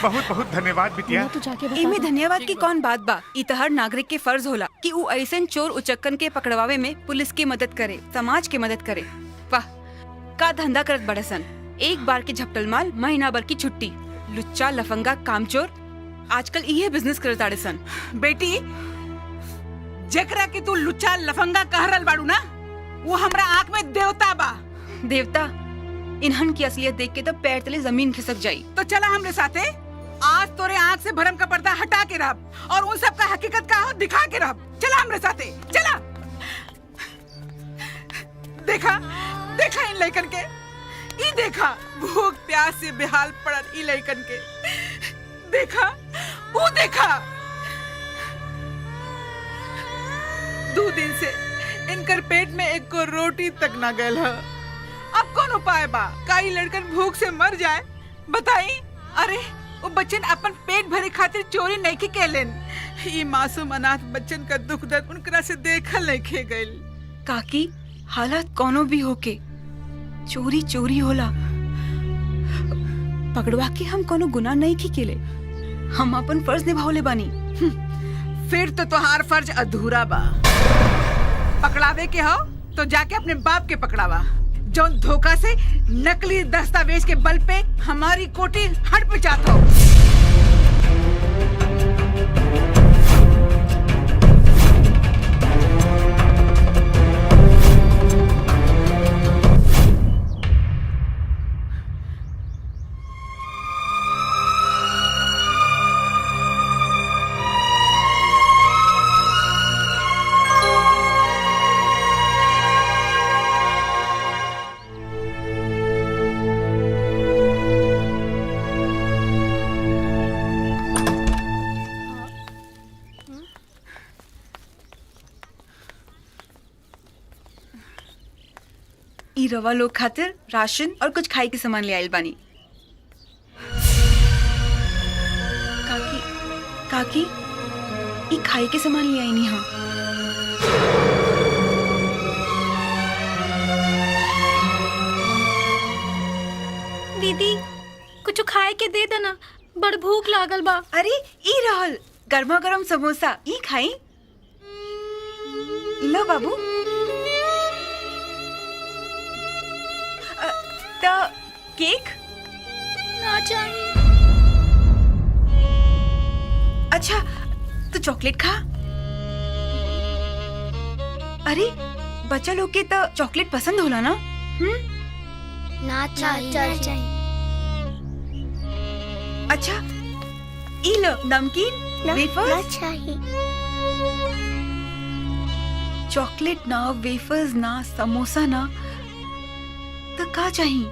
बहुत बहुत धन्यवाद बिटिया। इमे धन्यवाद की कौन बात बा? ई त हर नागरिक के फर्ज होला कि ऊ ऐसन चोर उचक्कन के पकड़वावे में पुलिस की मदद करे, समाज की मदद करे। वाह का धंधा करत बड़सन। एक बार के झपटल माल, महीना भर की छुट्टी। लुच्चा लफंगा कामचोर आजकल इहे बिजनेस करत आड़े सन। बेटी, जेकरा के तू लुच्चा लफंगा कह रहल बाड़ू ना, वो हमरा आँख में देवता बा। देवता? इन्हन की असलियत देख के तो पैर तले जमीन खिसक जाई। तो चला हमरे साथे, आज तोरे आँख से भरम का पर्दा हटा के रब और उन सब का हकीकत का हो दिखा के रब। चला हमरे साथे, चला। देखा देखा इन लड़कन के, ई देखा भूख प्यास से बेहाल पड़ल ई लड़कन के, देखा वो देखा 2 दिन से इनकर पेट में एक को रोटी तक ना गल है। अब कौन उपाय बा? का ई लड़कन भूख से मर जाए? बताई। अरे वो बच्चन अपन पेट भरे खातिर चोरी नहीं के केलन। ई मासूम अनाथ बच्चन का दुख दर्द उनकरा से देखल नहीं खे गइल। काकी हालत कोनो भी होके चोरी चोरी होला। पकड़वा के हम कोनो गुनाह नहीं की केले, हम अपन फर्ज निभावले बानी। फिर तो तुम्हार फर्ज अधूरा बा। पकड़ावे के हो तो जाके अपने बाप के पकड़ावा, जो धोखा से नकली दस्तावेज के बल पे हमारी कोठी हट पे जाता हो। ई रवा लोग खातिर राशन और कुछ खाए के सामान ले आइल बानी। काकी काकी ई खाए के सामान ले आई नहीं। हाँ दीदी कुछ खाए के दे देना, बड़ भूख लागल बा। अरे ई रहल गर्मा गर्म समोसा, ई खाई। लो बाबू। तो केक ना चाहिए। अच्छा तो चॉकलेट खा। अरे बच्चा लोग के तो चॉकलेट पसंद होला ना? ना चाहिए। अच्छा ई लो नमकीन वेफर्स। ना चाहिए। चॉकलेट ना, वेफर्स ना, समोसा ना, तो का चाहिए?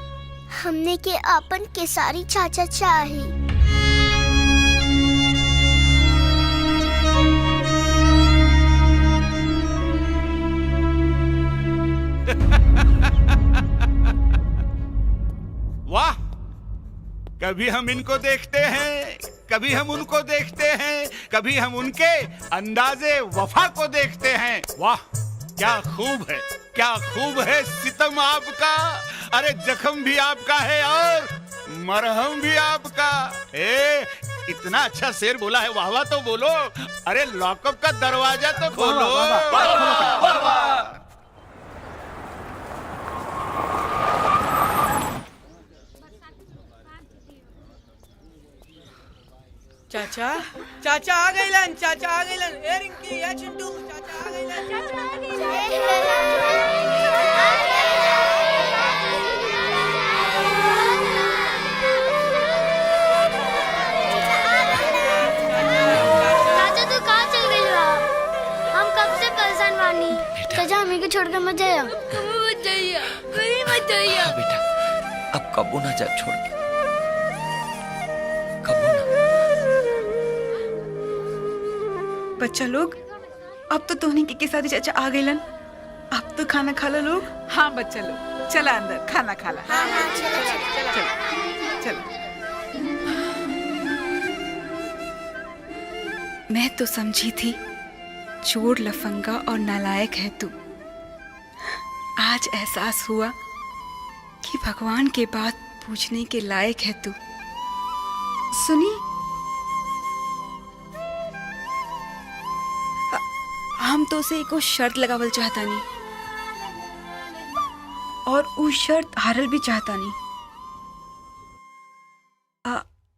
हमने के अपन केसारी चाचा चाहिए। वाह, कभी हम इनको देखते हैं, कभी हम उनको देखते हैं, कभी हम उनके अंदाजे वफा को देखते हैं। वाह क्या खूब है, क्या खूब है सितम आपका। अरे जख्म भी आपका है और मरहम भी आपका। इतना अच्छा शेर बोला है, वाह वाह तो बोलो। अरे लॉकअप का दरवाजा तो खोलो। चाचा चाचा आ गइलन, चाचा आ गइलन। ए रिंकी, या चिंटू, चाचा आ गइलन, चाचा आ गइलन। चाचा तू कहाँ चल गई हो? हम कब से परेशान बानी। चाचा हमें को छोड़कर मत जाइए। मत जाइए, कहीं मत जाइए। बेटा अब कबू ना जा छोड़ के, कबू ना। बच्चा लोग अब तो तोहनी के साथ चाचा आ गइलन, अब तो खाना खा लो लोग। हाँ बच्चा लोग चला अंदर खाना खा ला। चल। मैं तो समझी थी चोर, लफंगा और नालायक है तू। आज एहसास हुआ कि भगवान के बात पूछने के लायक है तू। सुनी, हम तो उसे एको शर्त लगावल चाहता नहीं और उ शर्त हारल भी चाहता नहीं।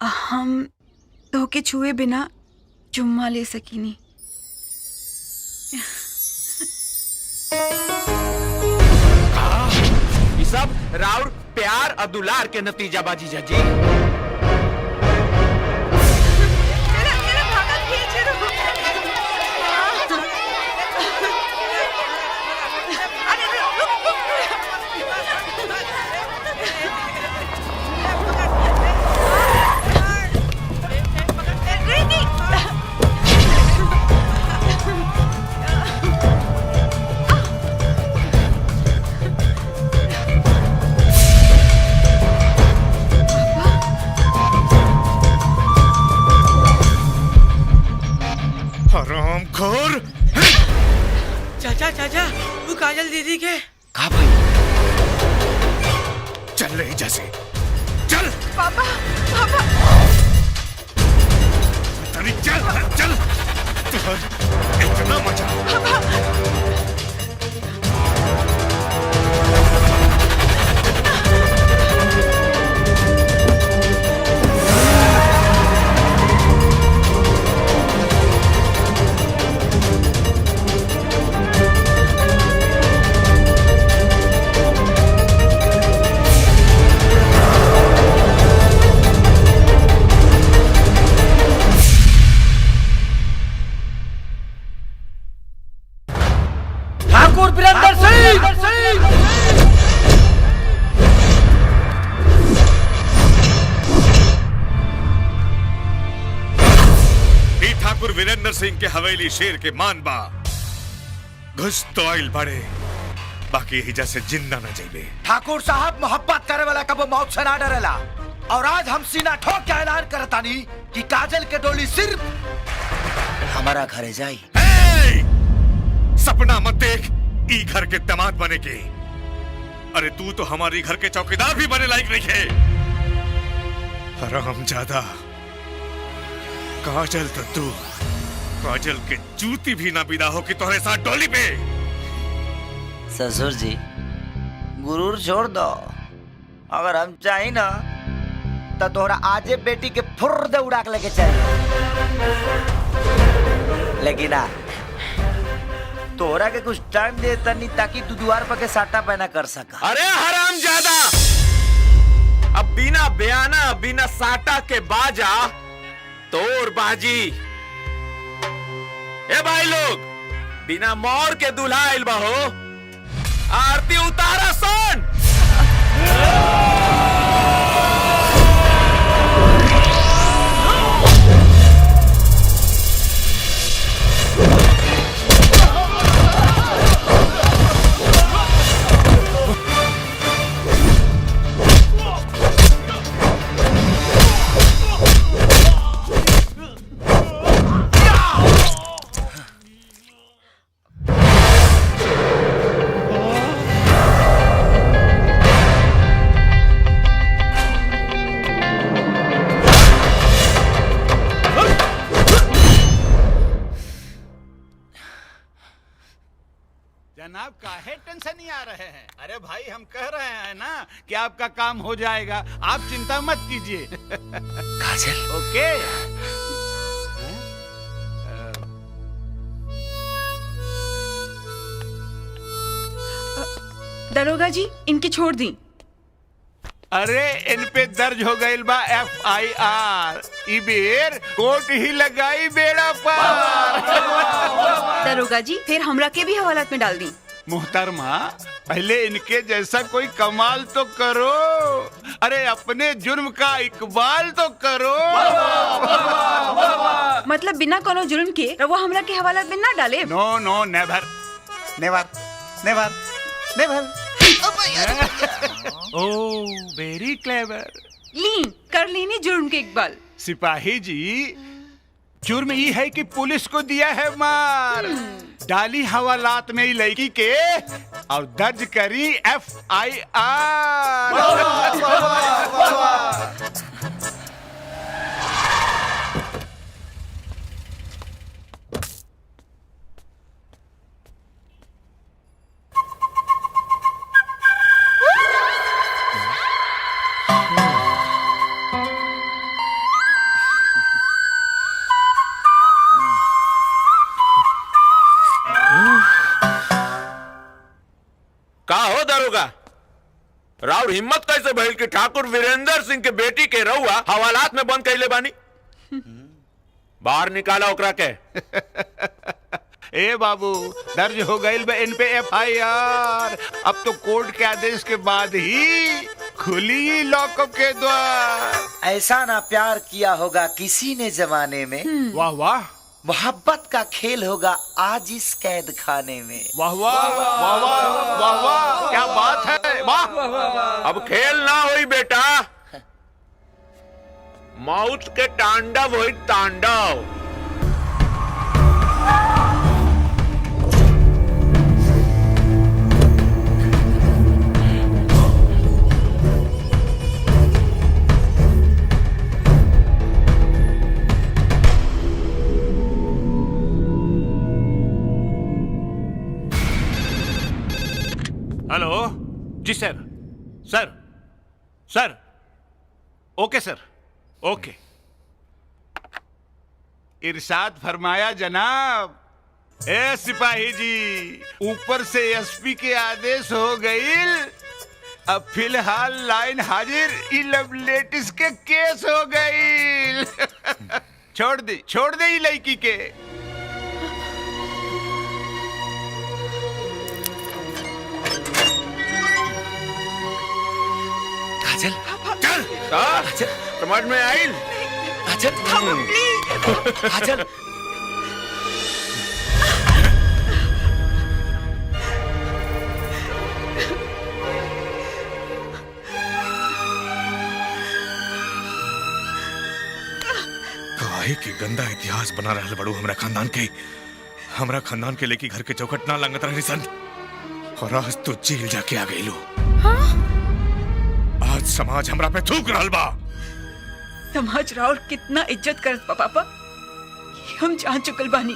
हम तो के छुए बिना चुम्मा ले सकीनी। सब राउर प्यार और दुलार के नतीजा बा जीजा जी। हरामखोर। चाचा चाचा वो काजल दीदी के कहा भाई? चल रही जैसे चल पापा पापा तनी चल चल इतना मजा। ठाकुर वीरेंद्र सिंह। ई ठाकुर वीरेंद्र सिंह के हवेली शेर के मान बा। घुस तो आइल बड़े, बाकी यही जैसे जिंदा न जाइबे। ठाकुर साहब मोहब्बत करे वाला कबो मौत से ना डरेला, और आज हम सीना ठोक के ऐलान करतानी कि काजल के डोली सिर्फ हमारा घरे जाई। सपना मत देख ई घर के दामाद बने के। अरे तू तो हमारी घर के चौकीदार भी बने लायक नहीं है। हरामजादा, काजल तो तू, काजल के जूती भी ना विदा हो कि तुम्हारे साथ डोली पे। ससुर जी गुरूर छोड़ दो, अगर हम चाहे ना तो तोहरा आजे बेटी के फुर्र दे उड़ा के लेके चल, लेकिन तोहरा के कुछ टाइम दे तनी ताकि तू द्वार पर के साटा पैना कर सका। अरे हरामजादा, अब बिना बयाना बिना साटा के बाजा तोर बाजी। ए भाई लोग, बिना मोर के दूल्हा आइल बा हो, आरती उतारा सन। जनाब काहे टेंशन नहीं आ रहे हैं? अरे भाई हम कह रहे हैं ना कि आपका काम हो जाएगा, आप चिंता मत कीजिए। काजल ओके। दरोगा जी इनकी छोड़ दी। अरे इन पे दर्ज हो गई बा FIR, ई बेर कोर्ट ही लगाई बेड़ा पार। दरोगा जी फिर हमरा के भी हवालात में डाल दी। मुहतरमा, पहले इनके जैसा कोई कमाल तो करो, अरे अपने जुर्म का इकबाल तो करो। मतलब बिना कोनो जुर्म के वो हमरा के हवालात में ना डाले। नो नो नेवर नेवर नेवर नेवर। Oh very clever. ली कर लेनी जुर्म के इकबाल। सिपाही जी, जुर्म ये है कि पुलिस को दिया है मार, डाली हवालात में ही लड़की के और दर्ज करी FIR। का हो दरोगा, राउर हिम्मत कैसे भइल कि ठाकुर वीरेंद्र सिंह के बेटी के रउआ हवालात में बंद कैले बानी? बाहर निकाला ओकरा के। ए बाबू, दर्ज हो गई इन पे FIR। अब तो कोर्ट के आदेश के बाद ही खुली लॉकअप के द्वार। ऐसा ना प्यार किया होगा किसी ने जमाने में। वाह वाह। मोहब्बत का खेल होगा आज इस कैद खाने में। वाह वाह वाह वाह वाह वाह, क्या बात है, वाह। अब खेल ना होई बेटा, मौत के तांडव होई तांडव। हेलो जी सर। सर सर ओके सर, ओके। इरशाद फरमाया जनाब। ए सिपाही जी, ऊपर से SP के आदेश हो गई। अब फिलहाल लाइन हाजिर, ई लवलेटिस के केस हो गई। छोड़ दे ई लड़की के। काजल, चल समझ में आइल? काजल, काहे की गंदा इतिहास बना रहल बड़ू हमरा खानदान के लेके घर के चौखट ना लंगत रहनी सन, और आज तो जेल जाके आ गई लो। आज समाज हमरा पे थूक रहल बा। समाज राउर कितना इज्जत करत बा पापा, हम जान चुकल बानी।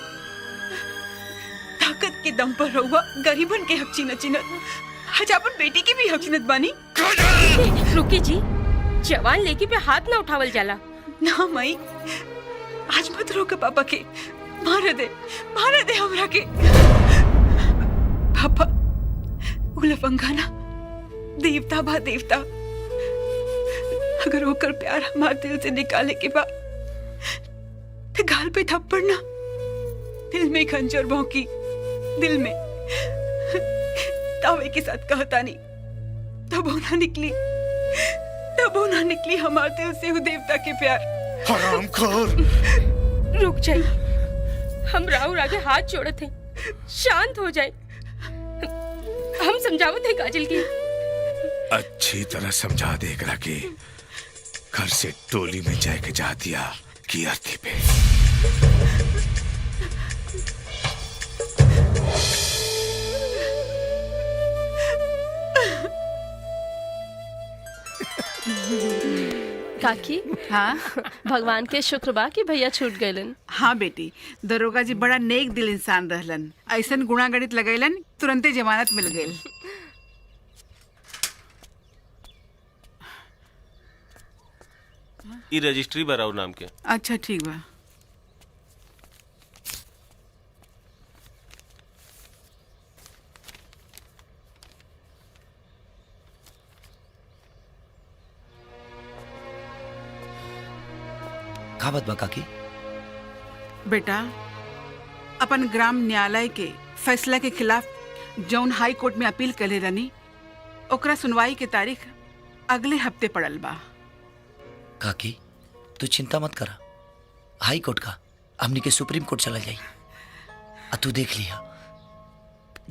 ताकत के दम पर रहुआ गरीबन के हक छीनत, आज अपन बेटी की भी हक छीनत बानी। रुकी जी, जवान लेकी पे हाथ ना उठावल जाला। ना माई, आज मत रोक पापा के, मार दे हमरा के। पापा उलफंगाना देवता बा देवता, अगर होकर प्यार हमारे दिल से निकाले के बाद तो गाल पे थप्पड़ ना, दिल में खंजर भौंकी, दिल में तावे के साथ कहता नहीं, तब वो ना निकली हमारे दिल से वो देवता के प्यार। हरामखोर। रुक जाइए, हम राहुल आगे हाथ जोड़े थे, शांत हो जाए। हम समझावत है काजल की। अच्छी तरह समझा दे एकरा के, घर से टोली में जाके जा दिया की अर्थी पे। काकी, हाँ भगवान के शुक्र बा कि भैया छूट गइलन। हाँ बेटी, दरोगा जी बड़ा नेक दिल इंसान रहलन, ऐसन गुणागणित लगैलन तुरंते जमानत मिल गई। ई रजिस्ट्री बराउ नाम के। अच्छा ठीक बा। का बात बा काकी? बेटा, अपन ग्राम न्यायालय के फैसला के खिलाफ जौन हाई कोर्ट में अपील करे रनी, ओकरा सुनवाई के तारीख अगले हफ्ते पड़ल बा। काकी तू चिंता मत करा, हाई कोर्ट का हमनी के सुप्रीम कोर्ट चला जाई। तू देख लिया,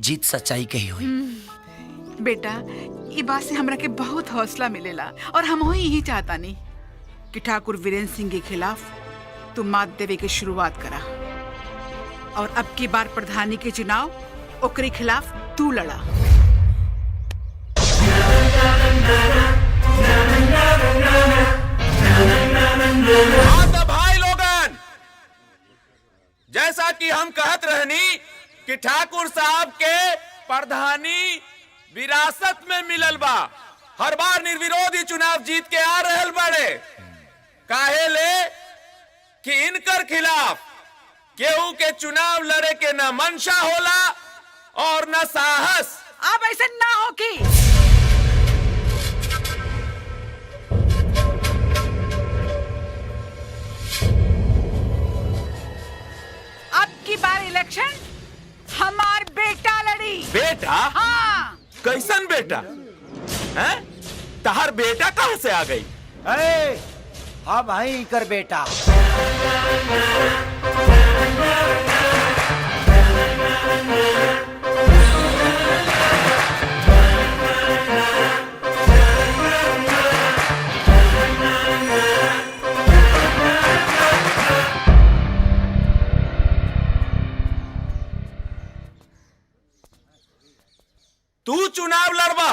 जीत सच्चाई के ही हुई। बेटा, ये बात से हमरा के बहुत हौसला मिलेला, और हम ही यही चाहता नहीं कि ठाकुर वीरेंद्र सिंह के खिलाफ तू मात देवे की शुरुआत करा, और अब की बार प्रधानी के चुनाव ओकरे खिलाफ तू लड़ा। हाँ तो भाई लोगन, जैसा कि हम कहत रहनी कि ठाकुर साहब के प्रधानी विरासत में मिलल बा, हर बार निर्विरोधी चुनाव जीत के आ रहल बड़े। काहे ले कि इनकर खिलाफ केहू के चुनाव लड़े के न मंशा होला और न साहस। अब ऐसे ना हो कि अब की बार इलेक्शन हमार बेटा लड़ी। बेटा? हाँ। कैसन बेटा? हैं? तहार बेटा कहाँ से आ गई? हाँ भाई कर बेटा। तू चुनाव लड़बा?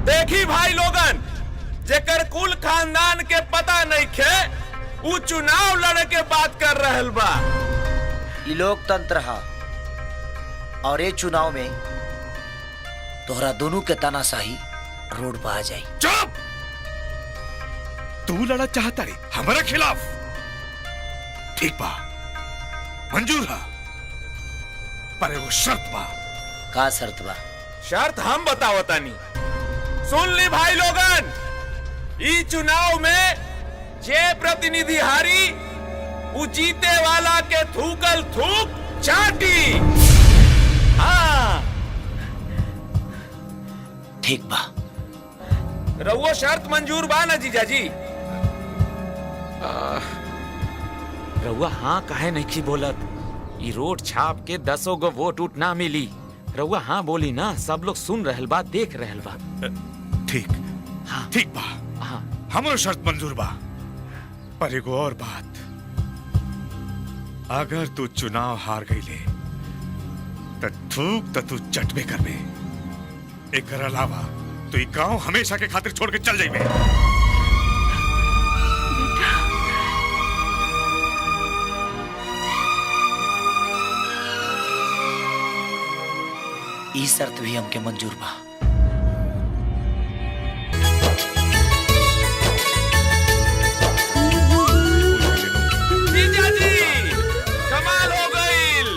देखी भाई लोगन, जेकर कुल खानदान के पता नहीं खे, वो चुनाव लड़े के बात कर रहल बा। ये लोकतंत्र हा और ये चुनाव में तोहरा दोनों के तानाशाही रोड पर आ जाई। चुप! तू लड़ा चाहता रे हमारे खिलाफ? ठीक बा, मंजूर है, पर एगो शर्त बा। का शर्त बा? शर्त हम बताओ तानी। सुन ली भाई लोगन, ई चुनाव में जे प्रतिनिधि हारी उ जीते वाला के थूकल थूक चाटी। हाँ ठीक बा। रहुओ शर्त मंजूर बा ना जीजाजी? रहुआ हाँ काहे नहीं बोलत? ई रोड छाप के 10 गो वोट उठ ना मिली। रहुआ हाँ बोली ना, सब लोग सुन रहल बा, देख रहल बा। ठीक, हाँ ठीक बा। हाँ हमारो शर्त मंजूर बा, पर एगो और बात, अगर तू चुनाव हार गईले त थूक त तू चटबे करबे। एकर अलावा तू ई गांव हमेशा के खातिर छोड़ के चल जाइबे। ई शर्त भी हमके मंजूर बा। जीजाजी कमाल हो गईल,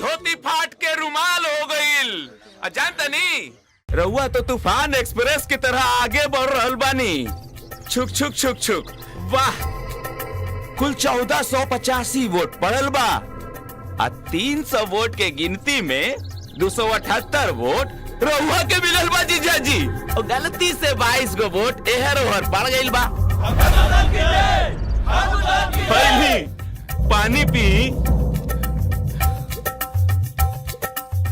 धोती फाट के रुमाल हो गईल। जानता नहीं, रहुआ तो तूफान एक्सप्रेस की तरह आगे बढ़ रहल बानी। छुक छुक छुक छुक, वाह! कुल 1485 वोट पड़ल बा, आ 300 वोट के गिनती में 278 वोट रहुआ के मिलल बा जीजाजी। और गलती से 22 गो वोट एहर ओहर पड़ गईल बा। पहली पानी पी।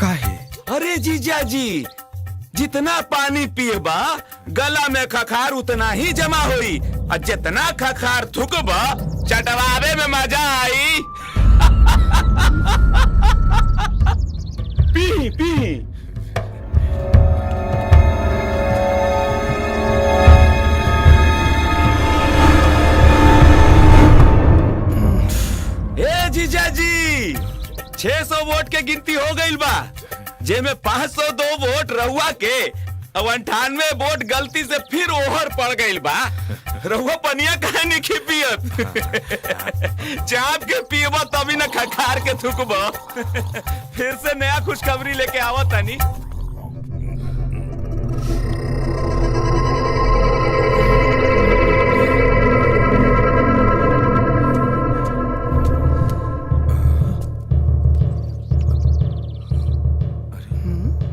काहे? अरे जीजाजी, जितना पानी पिएबा गला में खखार उतना ही जमा होई, और जितना खखार थूकबा चटवावे में मजा आई। पी पी। ए जीजाजी, 600 वोट के गिनती हो गई बा, जेमे 502 वोट रहुआ के, अब 98 वोट गलती से फिर ओहर पड़ गई बा। रहुआ पनिया काहे नहीं पियत? चाप के पियबा तभी न खखार के थूकबा। फिर से नया खुशखबरी लेके आवत तानी।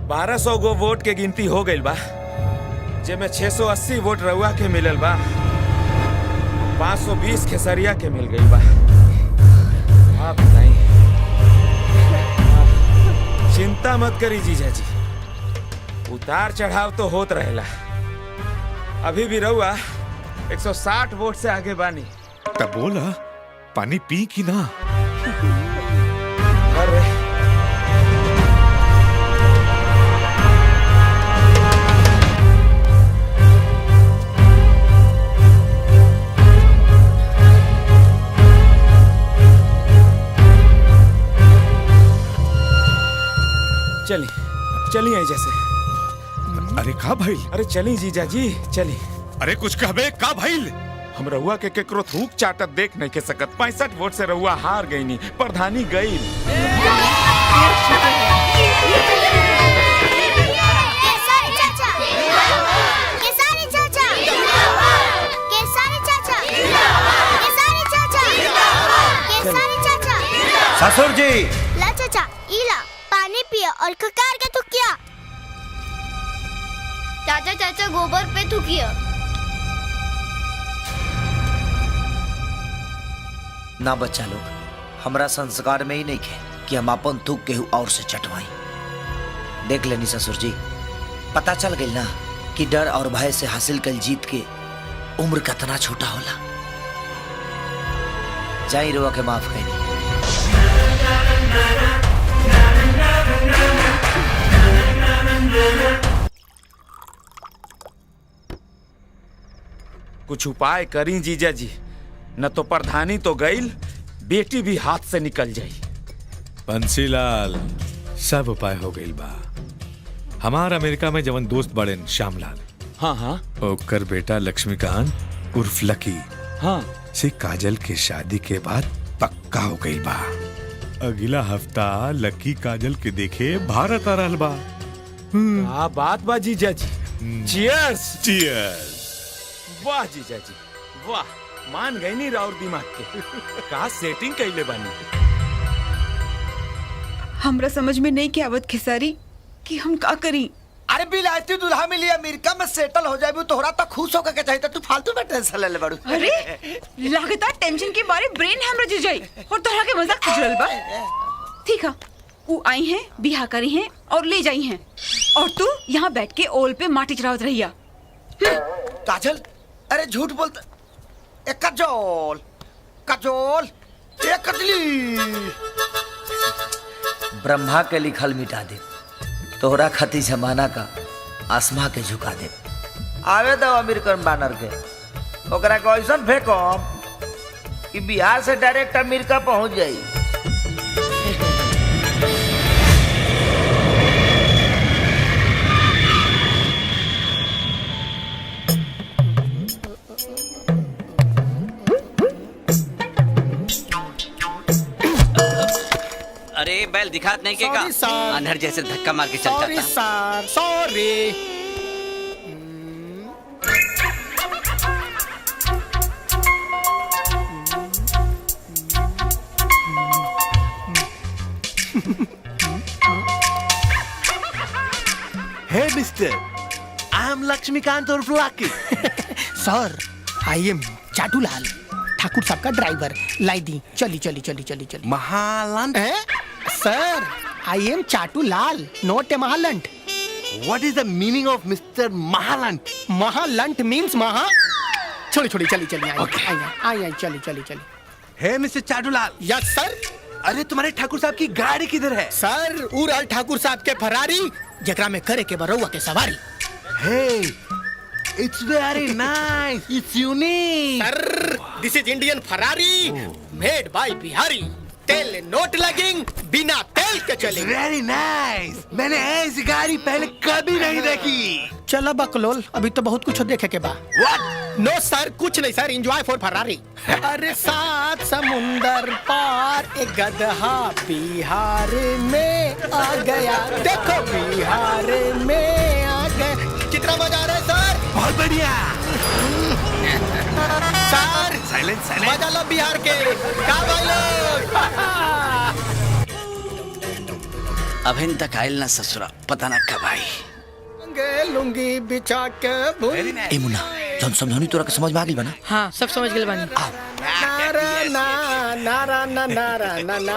बारह 1200 गो वोट के गिनती हो गई बा, जेमे 680 वोट रहुआ के मिलल बा, 520 खेसरिया के मिल गई बा। आप नहीं, चिंता मत करी जीजाजी, उतार चढ़ाव तो होत रहेला। अभी भी रहुआ 160 वोट से आगे बानी। तब बोला पानी पी की ना? अरे चली चली आई जैसे। अरे का भाई? अरे चली जीजा जी चली। अरे कुछ कहबे का भाई? हम रहुआ के केकरो थूक चाटत देख नहीं के सकत। 65 वोट से रहुआ हार गई नी, प्रधानी गई। ससुर जी। ला चाचा, इला पानी पिया और ककार के थूकिया। चाचा चाचा गोबर पे थूकिया। ना बच्चा लोग, हमरा संस्कार में ही नहीं है कि हम अपन थूक केहू और से चटवाई। देख लेनी ससुर जी, पता चल गई ना कि डर और भय से हासिल कल जीत के उम्र कितना छोटा होला। जाई रुआ के माफ कर दी। कुछ उपाय करी जीजा जी, न तो प्रधानी तो गईल, बेटी भी हाथ से निकल जाई। बंसीलाल, सब उपाय हो गई बा। हमार अमेरिका में जवन दोस्त बड़े श्यामलाल, हाँ हाँ, ओकर बेटा लक्ष्मीकांत उर्फ लकी, हाँ, से काजल के शादी के बाद पक्का हो गई बा। अगला हफ्ता लकी काजल के देखे भारत आ रहल बा। क्या बात बा जीजा जी। चीयर्स। चीयर्स। वाह जीजा जी वाह, मान गई नहीं राउर दिमाग के। का सेटिंग कैले बानी। हमरा समझ में नहीं के आवत खेसारी कि हम का करी। अरे बिलायती दूल्हा मिली, अमेरिका में सेटल हो जाए, तोहरा तो खुश होकर के चाहिए, तू फालतू में टेंशन ले ले बड़ू। अरे लागता टेंशन के बारे ब्रेन हमरा जी जाई और तोहरा के मजाक चल बा। ठीक है, वो आई हैं, बिहा करी हैं और ले जाई हैं, और तू यहाँ बैठ के ओल पे माटी चढ़ावत रहिया। काजल, अरे झूठ बोलता। एक काजोल, काजोल, एक कजली। ब्रह्मा के लिखल मिटा दे, तोहरा खती जमाना का आसमा के झुका दे। आवे दो अमेरिकन बानर के, ओकरा को ऐसा फेंको कि बिहार से डायरेक्ट अमेरिका पहुंच जाई। अरे बैल दिखात नहीं के का अंधर जैसे धक्का मार के चल सॉरी जाता। Sir, sorry. Hey mister, I am Lakshmikant और Lucky. Sir, I am Chatulal, Thakur साहब का ड्राइवर। लाई दी, चली चली चली चली चली। महालंट? Sir, I am Chatulal, not a महालंट। What is the meaning of Mr. Mahalant? महालंट मीन्स महा। छोड़ी छोड़ी चली चली आई आई आई चली चली चली। Hey Mr. चाटूलाल। यस सर। अरे तुम्हारे ठाकुर साहब की गाड़ी किधर है? सर, उड़ाल ठाकुर साहब के फरारी, जकरा में करे के बरौआ के सवारी। Hey, it's very nice. It's unique. Sir, this is Indian Ferrari, made by Bihari. तेल नोट लगेंग, बिना तेल के चलेंगे। Very nice. मैंने ऐसी गाड़ी पहले कभी नहीं देखी। चलो बकलोल, अभी तो बहुत कुछ देखे के बा। What? नो सर, कुछ नहीं सर, एंजॉय फॉर फरारी। अरे सात समुंदर पार एक गदहा बिहार में आ गया, देखो बिहार में आ गया। कितना मजा आ रहा है सर? बहुत बढ़िया। सर, साइलेंट साइलेंट। मजा लो बिहार के। का भाई लोग? अभिन तक आयल ना ससुरा, पता ना कब आई। लुंगी बिछा के ए मुन्ना, जौन समझौनी तोरा के समझ में आ गइल बा ना? हाँ, सब समझ गए बानी। नारा ना नारा ना नारा ना ना।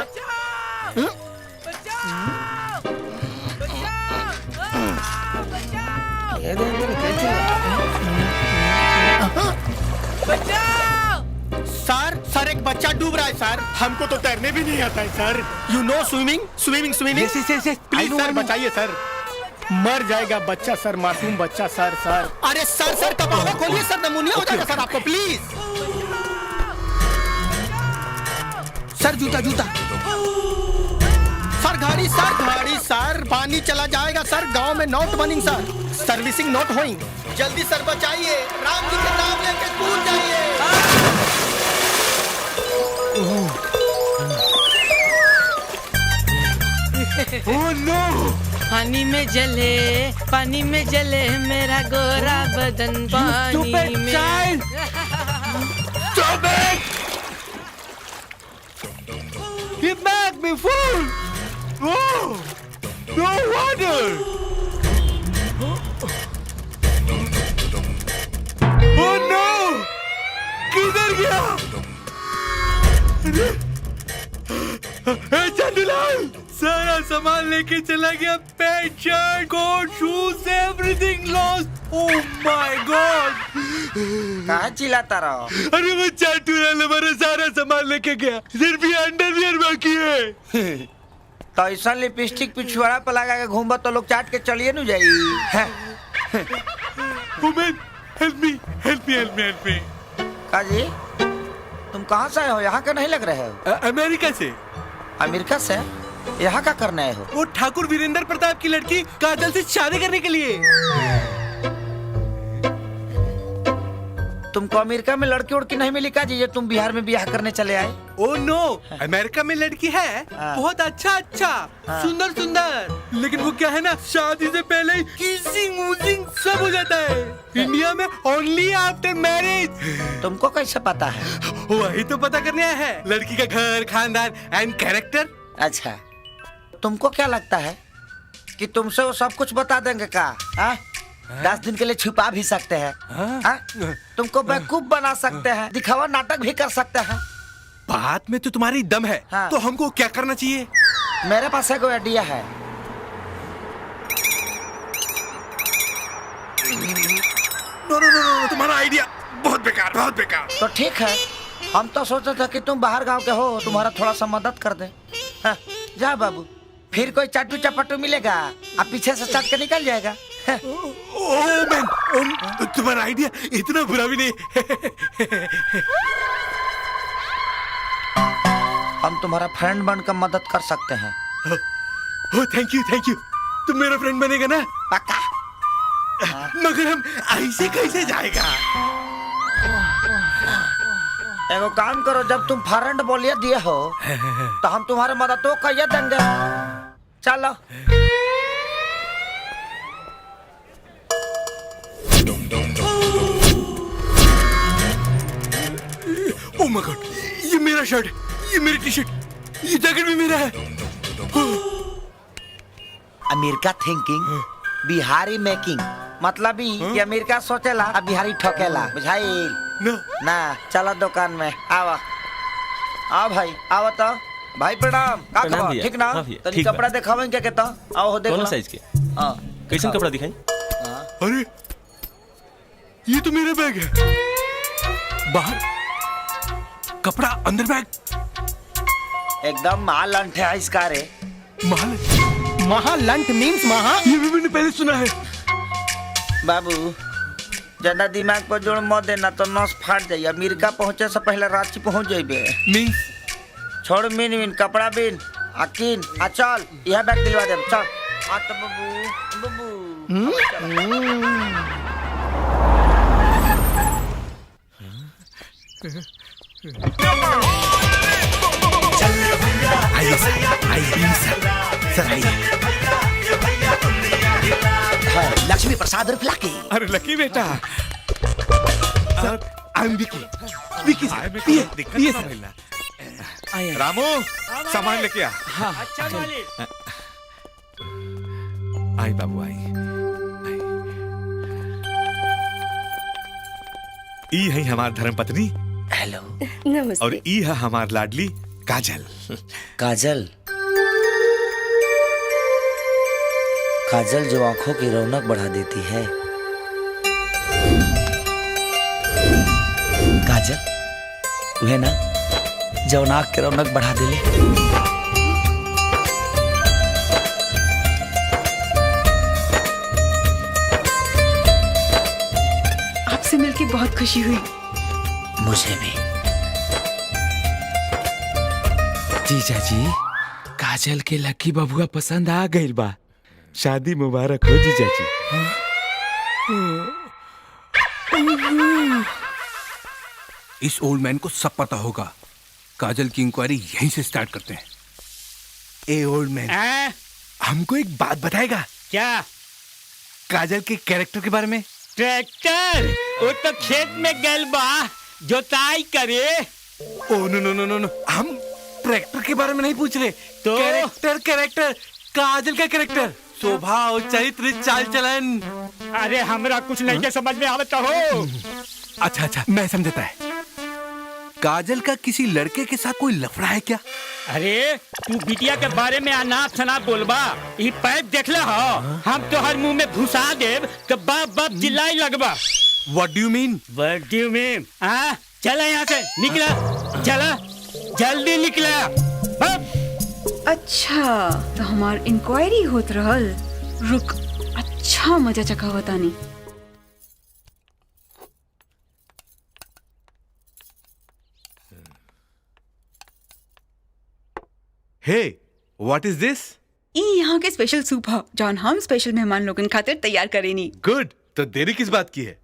सर, सर एक बच्चा डूब रहा है सर। हमको तो तैरने भी नहीं आता है सर। You know swimming swimming swimming. Please sir बचाइए सर, मर जाएगा बच्चा सर, मासूम बच्चा सर। सर अरे सर, सर कपावा खोलिए सर, नमूनिया हो जाएगा सर आपको, प्लीज। सर जूता जूता। सर गाड़ी सर, पानी चला जाएगा सर, गांव में note Warring sir, servicing not hoeing. जल्दी सर बचाइए, राम जी के नाम लेके कूद जाइए। Oh no! पानी में जले मेरा गोरा बदन पानी में। Stop it! Get back, be full. Whoa! No water. Oh no! किधर गया? चंदूलाल सारा सामान लेके चला गया, pant shirt coat shoes everything lost. Oh my God! कहाँ चिल्लाता रहो? अरे वो चंदूलाल हमारा सारा सामान लेके गया, सिर्फ ये अंडरवियर बाकी है। तो ऐसा लिपस्टिक पिछवाड़ा पर लगा के घूमबा तो लोग चाट के चलिए न जाई। Women help me help me help me help me. काजी तुम कहाँ से आए हो? यहाँ का नहीं लग रहे हो। अमेरिका से। अमेरिका से? यहाँ का करने आए हो? वो ठाकुर वीरेंद्र प्रताप की लड़की काजल से शादी करने के लिए। तुमको अमेरिका में लड़की उड़की नहीं मिली काजी ये तुम बिहार में ब्याह करने चले आए? ओह नो, अमेरिका में लड़की है बहुत अच्छा सुंदर सुंदर, लेकिन वो क्या है ना, शादी से पहले ही किसिंग वूजिंग सब हो जाता है। इंडिया में ओनली आफ्टर मैरिज। तुमको कैसे पता है? वही तो पता करने आया है, लड़की का घर खानदान एंड कैरेक्टर। अच्छा, तुमको क्या लगता है कि तुमसे वो सब कुछ बता देंगे का? 10 दिन के लिए छुपा भी सकते हैं, तुमको बेवकूफ बना सकते हैं, दिखावा नाटक भी कर सकते हैं। बात में तो तुम्हारी दम है, तो हमको क्या करना चाहिए? मेरे पास एक आइडिया है। नो, तुम्हारा आइडिया बहुत बेकार। तो ठीक है, हम तो सोचते थे कि तुम बाहर गांव के हो, तुम्हारा थोड़ा सा मदद कर दे। जा बाबू, फिर कोई चाटू चपाटू मिलेगा, अब पीछे से चाट के निकल जाएगा। ओह मैन, तुम्हारा आइडिया इतना बुरा भी नहीं। हम तुम्हारा फ्रेंड बनकर मदद कर सकते हैं। ओह थैंक यू, तुम मेरा फ्रेंड बनेगा ना? पक्का। मगर हम ऐसे कैसे जाएगा? एगो काम करो, जब तुम फ्रेंड बोलिए दिए हो तो हम तुम्हारे मदद तो कहिए देंगे। चलो। ओह माय गॉड, ये मेरा शर्ट, ये मेरी टी शर्ट, ये जैकेट भी मेरा है। अमेरिका थिंकिंग, बिहारी मेकिंग, मतलब कि अमेरिका सोचेला अब बिहारी ठोकेला, बुझाई ना? चलो दुकान में, आओ भाई, आओ तो भाई प्रणाम। का खबर? ठीक ना? तनी कपड़ा दिखावें क्या? आओ देख लो साइज के। कैसन कपड़ा दिखाई? अरे ये तो मेरा बैग है, बाहर कपड़ा, अंदर बैग। एकदम महालंठ है इसका रे। महालंठ मीन्स ये भी मैंने पहले सुना है। बाबू ज्यादा दिमाग पर जोड़ मत देना तो नस फाट जाइए। अमेरिका पहुंचे से पहले रांची पहुंच जाइबे। मीन्स छोड़ मीन कपड़ा बिन अकीन चल, यह बैग दिलवा दे। चल आ तो बाबू लक्ष्मी प्रसाद उर्फ लकी। अरे लकी बेटा, आई एम विकी सर। रामू सामान लेके आ। अच्छा मालिक। आई बाबू आई। ई है हमार धर्म पत्नी। हेलो। नमस्ते। और ई है हमार लाडली काजल। काजल जो आंखों की रौनक बढ़ा देती है। काजल वह ना जो नाक की रौनक बढ़ा दे। आपसे मिलके बहुत खुशी हुई। मुझे भी। जीजा जी, काजल के लकी बबुआ पसंद आ गइल बा। शादी मुबारक हो जीजा जी। इस ओल्ड मैन को सब पता होगा। काजल की इंक्वायरी यहीं से स्टार्ट करते हैं। ए ओल्ड मैन, हमको एक बात बताएगा क्या? काजल के कैरेक्टर के बारे में। ट्रैक्टर वो तो खेत में गल बा, जोताई करे। ओ नो नो नो नो नो, हम ट्रैक्टर के बारे में नहीं पूछ रहे, तो कैरेक्टर काजल का कैरेक्टर, स्वभाव, चरित्र, चाल चलन। अरे हमरा कुछ नहीं के समझ में आवता हो। अच्छा मैं समझता है। काजल का किसी लड़के के साथ कोई लफड़ा है क्या? अरे तू बिटिया के बारे में अनाप शनाप बोलबा। ई पैप देखले हो, हम तो हर मुंह में घुसा देव तो बाप बाप चिल्लाई लगबा। What do you mean? What do you mean? हाँ, चला यहाँ से, निकला, चला, जल्दी निकला। अच्छा तो हमार इंक्वायरी होत रहल। रुक, अच्छा मजा चखा बतानी। Hey, what is this? ई यहाँ के स्पेशल सूप है, जौन हम स्पेशल मेहमान लोगन खातिर तैयार करेनी। Good. तो देरी किस बात की है?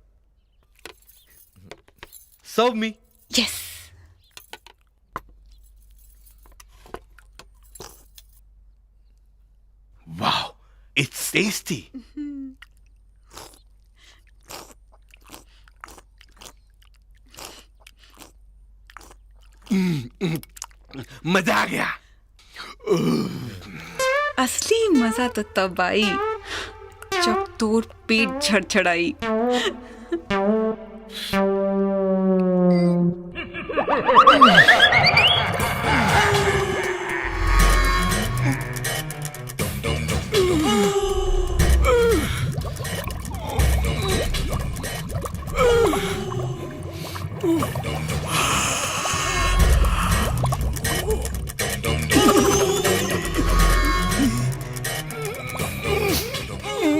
Serve me. Yes. Wow, it's tasty. मजा आ गया। असली मजा तो तब आई जब तोर पेट झड़झड़ाई।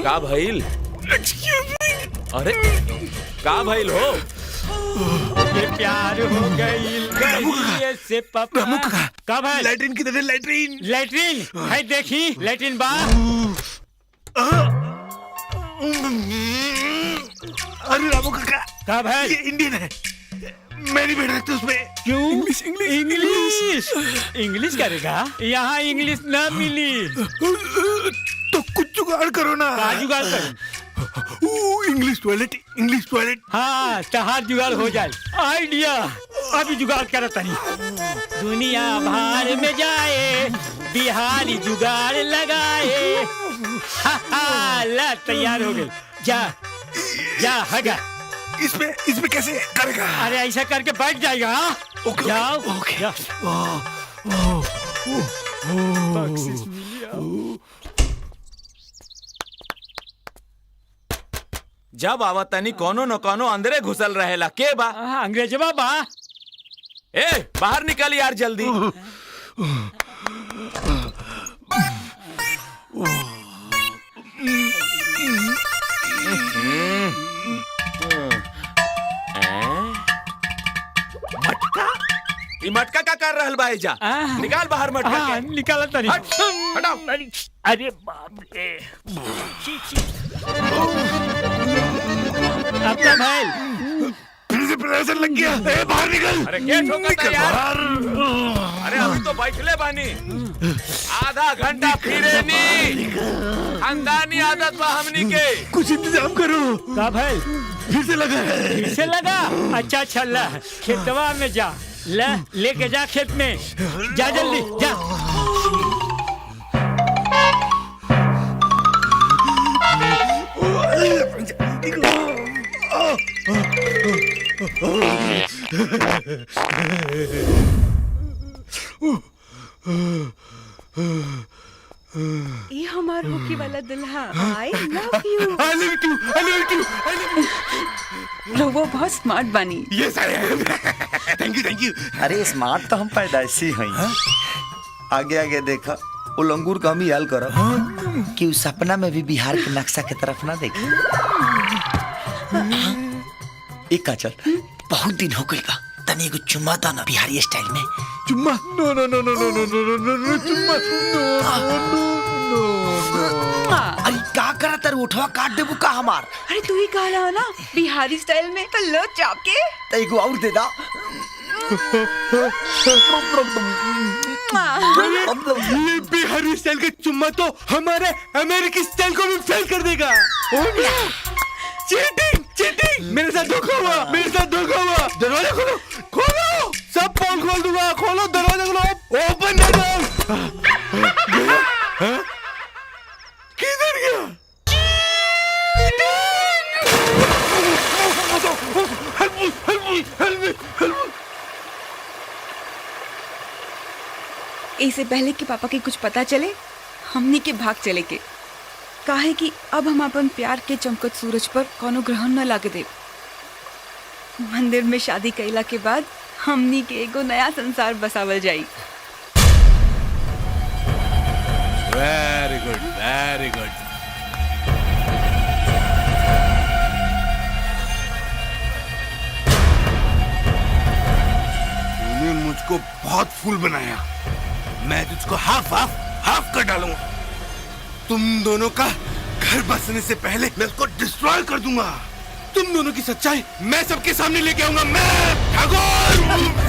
का भइल? अरे का भइल हो? ये प्यार हो गई से पापा। का भाई? लैट्रिन की तरह लैट्रिन। लैट्रिन है, देखी लैट्रिन बा। अरे रामू काका, का भाई? ये इंडियन है, मैं नहीं बैठ सकता उसमें। क्यों? इंग्लिश इंग्लिश करेगा? यहाँ इंग्लिश ना मिली तो कुछ जुगाड़ करो ना। का जुगाड़ करो? English toilet. हाँ, तहार जुगाड़ हो जाए। आइडिया अभी जुगाड़ करत नहीं। दुनिया भार में जाए, बिहारी जुगाड़ लगाए। ला तैयार हो गई। जा हगा। इसमें कैसे करेगा? अरे ऐसा करके बैठ जाएगा। जाओ। जब आवत तनी कोनो न कोनो अंदरे घुसल रहेला। के बा? अंग्रेजवा बा। ए बाहर निकल यार जल्दी। मटका? ये मटका क्या कर रहल बा एजा? निकाल बाहर मटका के। निकाला तनी। हटाओ। अरे बाप रे। अपना भाई फिर से प्रेशर लग गया। ए बाहर निकल। अरे क्या ठोका यार? अरे अभी तो बैठले बानी। आधा घंटा फिरे नी। खानदानी आदत बा हमनी के। कुछ इंतजाम करो। का भाई? फिर से लगा है। फिर से लगा? अच्छा चल खेतवा में जा। लेके जा खेत में। जा जल्दी जा। ये हमार होके वाला दुल्हा। I love you. I love you. रहुआ बहुत स्मार्ट बनी। Yes, I am. Thank you. अरे स्मार्ट तो हम पैदाइशी हैं। आगे आगे देखा, वो लंगूर का हम ही हाल करो कि उस सपना में भी बिहार के नक्शा की तरफ ना देखे। एक काजल, बहुत दिन हो गई बा, तनी एगो चुम्मा दा ना बिहारी स्टाइल में। चुम्मा? नो चुम्मा नो। अरे का करा तर उठवा काट देबू का हमार? अरे तू ही कहला ना बिहारी स्टाइल में, तो लो चाप के। तो एगो और दे दा। ये बिहारी स्टाइल का चुम्मा तो हमारे अमेरिकी स्टाइल को भी फेल कर देगा। चीटिंग। मेरे साथ धोखा हुआ। दरवाजा खोलो। सब पोल खोल दूंगा। खोलो दरवाजा, खोलो। ओपन द डोर। किधर गया? इससे पहले कि पापा के कुछ पता चले हमनी के भाग चले के काहे कि अब हम अपन प्यार के चमकत सूरज पर कोनो ग्रहण न लागे दे। मंदिर में शादी कैला के बाद हमनी के एगो नया संसार बसावल जाई। Very good, very good. तूने मुझको बहुत फूल बनाया, मैं तुझको हाफ कर डालूंगा। तुम दोनों का घर बसने से पहले मैं उसको डिस्ट्रॉय कर दूंगा। तुम दोनों की सच्चाई मैं सबके सामने लेके आऊंगा। मैं ठाकुर।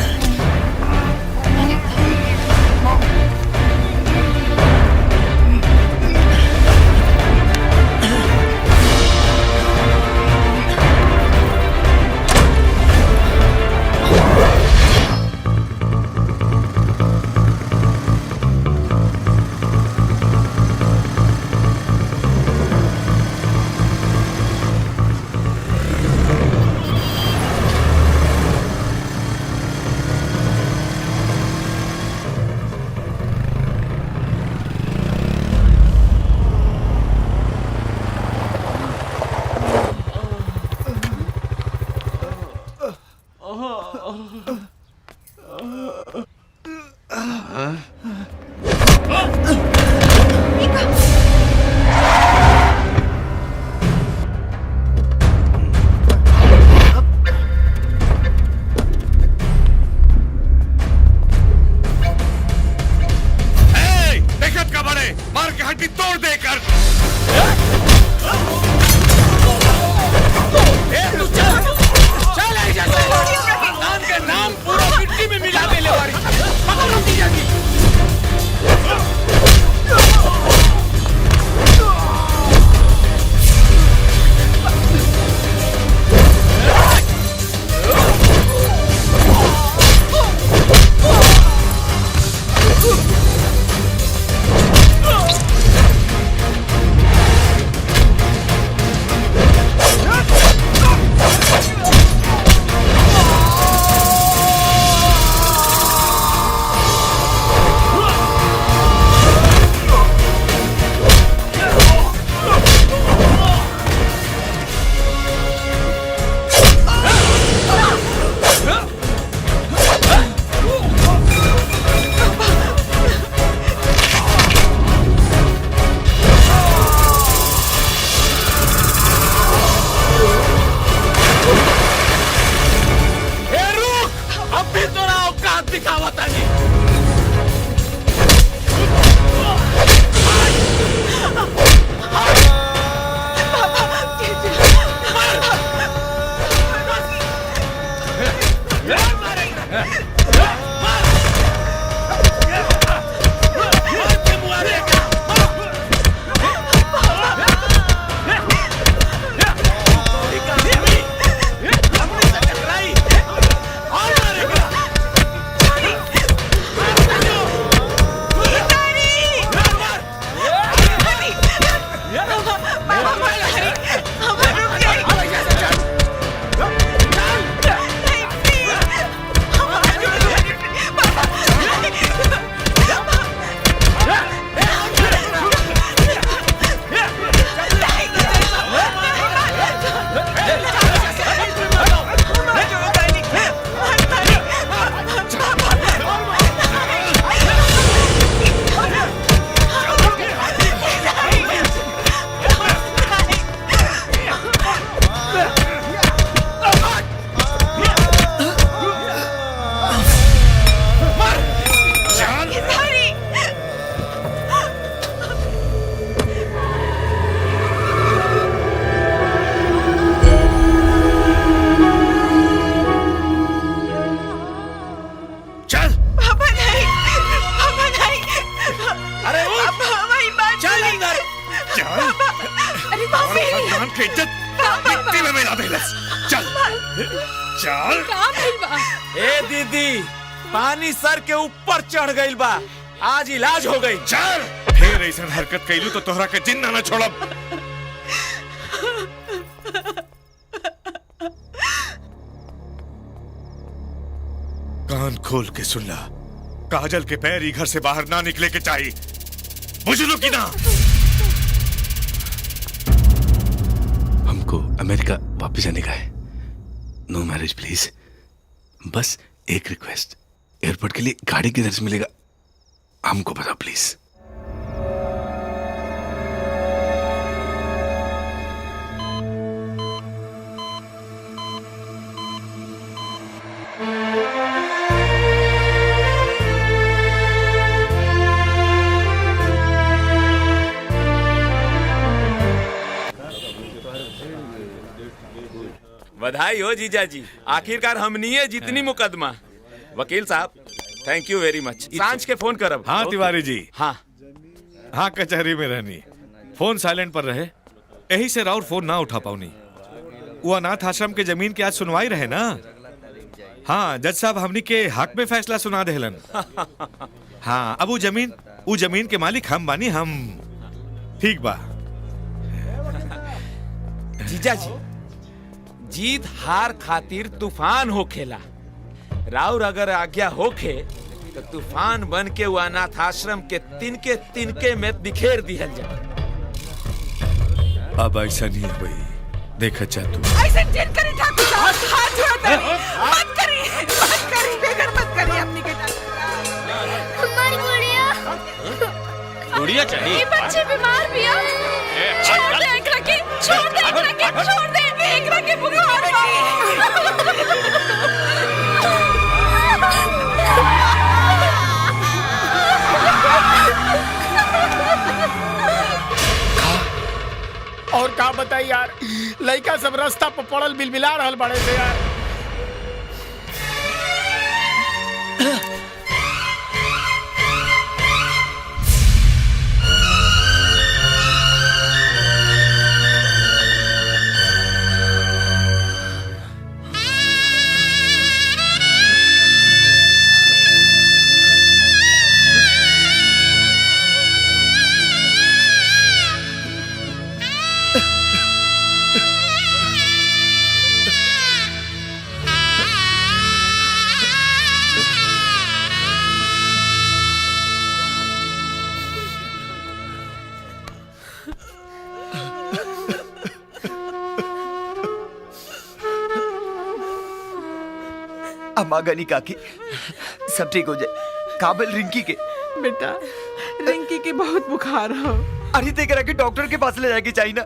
ए दीदी, पानी सर के ऊपर चढ़ गइल बा। आज इलाज हो गई। चल फिर ऐसा हरकत कैलू तो तोहरा के जिंदा न छोड़ब। कान खोल के सुन ला, काजल के पैर ही घर से बाहर ना निकले के चाहिए, बुझलू की ना? हमको अमेरिका वापस जाने का है। नो मैरिज प्लीज। बस एक रिक्वेस्ट, एयरपोर्ट के लिए गाड़ी किधर से मिलेगा हमको बताओ प्लीज। बधाई हो जीजा जी, आखिरकार हमनी है जितनी मुकदमा। वकील साहब थैंक यू वेरी मच। सांझ के फोन करब। हाँ तिवारी जी। हाँ हाँ, कचहरी में रहनी, फोन साइलेंट पर रहे, यही से राउर फोन ना उठा पाऊनी। वो अनाथ आश्रम के जमीन की आज सुनवाई रहे ना। हाँ, जज साहब हमनी के हक में फैसला सुना देहलन। हाँ, अब वो जमीन के मालिक हम बानी हम। ठीक बा जीजा जी, जीत हार खातिर तूफान हो खेला। राउर अगर आज्ञा होखे तो तूफान बन के वो अनाथ आश्रम के तिनके तिनके में बिखेर दिहल जाए। अब ऐसा नहीं हुई, देखा जा तू। ऐसे जिद करी ठाकुर साहब, हाथ जोड़ते हैं। मत करी बेगर मत करी अपनी के हमारी गुड़िया। गुड़िया चाहिए? ये बच्चे बीमार भी हैं। छोड़ दे एकरा के, छोड़ दे एकरा के, छोड़ दे एकरा के बुखार बा। और का बताई यार, लड़का सब रास्ता पर पड़ल बिलबिला रहल बड़े से यार। अमागनी काकी, सब ठीक हो जाए। काबिल रिंकी के बेटा, रिंकी के बहुत बुखार हो। अरे ते करा के डॉक्टर के पास ले जाके चाहिए ना।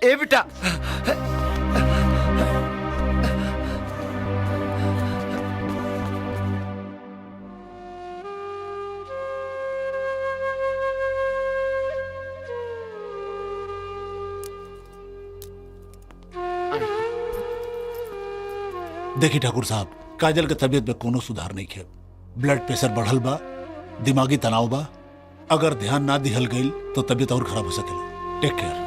ए बेटा, देखिए ठाकुर साहब, काजल के तबीयत में कोनो सुधार नहीं है। ब्लड प्रेशर बढ़ल बा, दिमागी तनाव बा। अगर ध्यान ना दिहल गईल तो तबीयत और खराब हो सकेला। Take care.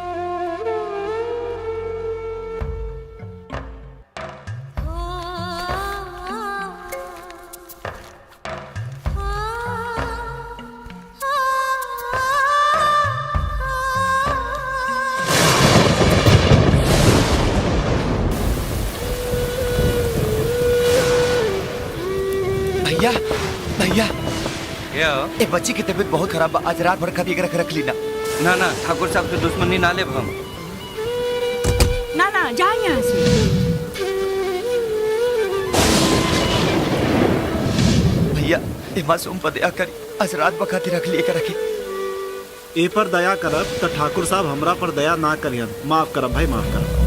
भैया भैया, क्या ए बच्ची की तबीयत बहुत खराब बा, आज रात भर खातिर रख ली ना। ना ना, ठाकुर साहब से दुश्मनी ना ले हम। ना ना, जा यहाँ से। भैया ए मासूम पर दया करी, आज रात भर खातिर रख लिए रखे। ए पर दया करब तो ठाकुर साहब हमरा पर दया ना करियन। माफ करब भाई, माफ करब।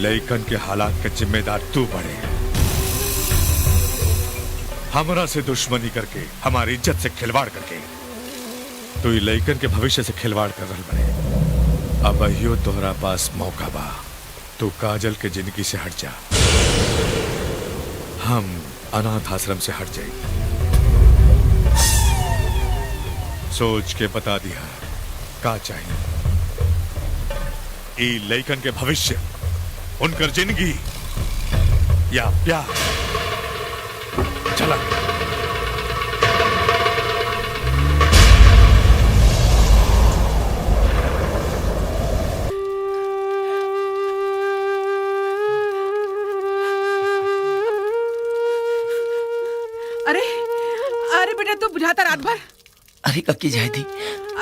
लइकन के हालात के जिम्मेदार तू बने। हमरा से दुश्मनी करके, हमारी इज्जत से खिलवाड़ करके तू लइकन के भविष्य से खिलवाड़ कर रहा बने। अब अहियो तोहरा पास मौका बा, तू काजल के जिंदगी से हट जा, हम अनाथ आश्रम से हट जाए। सोच के बता दिया का चाहिए। ई लइकन के भविष्य, उनकर जिंदगी या प्यार। चला। अरे अरे बेटा तू बुझाता रात भर। अरे कक्की जाए थी।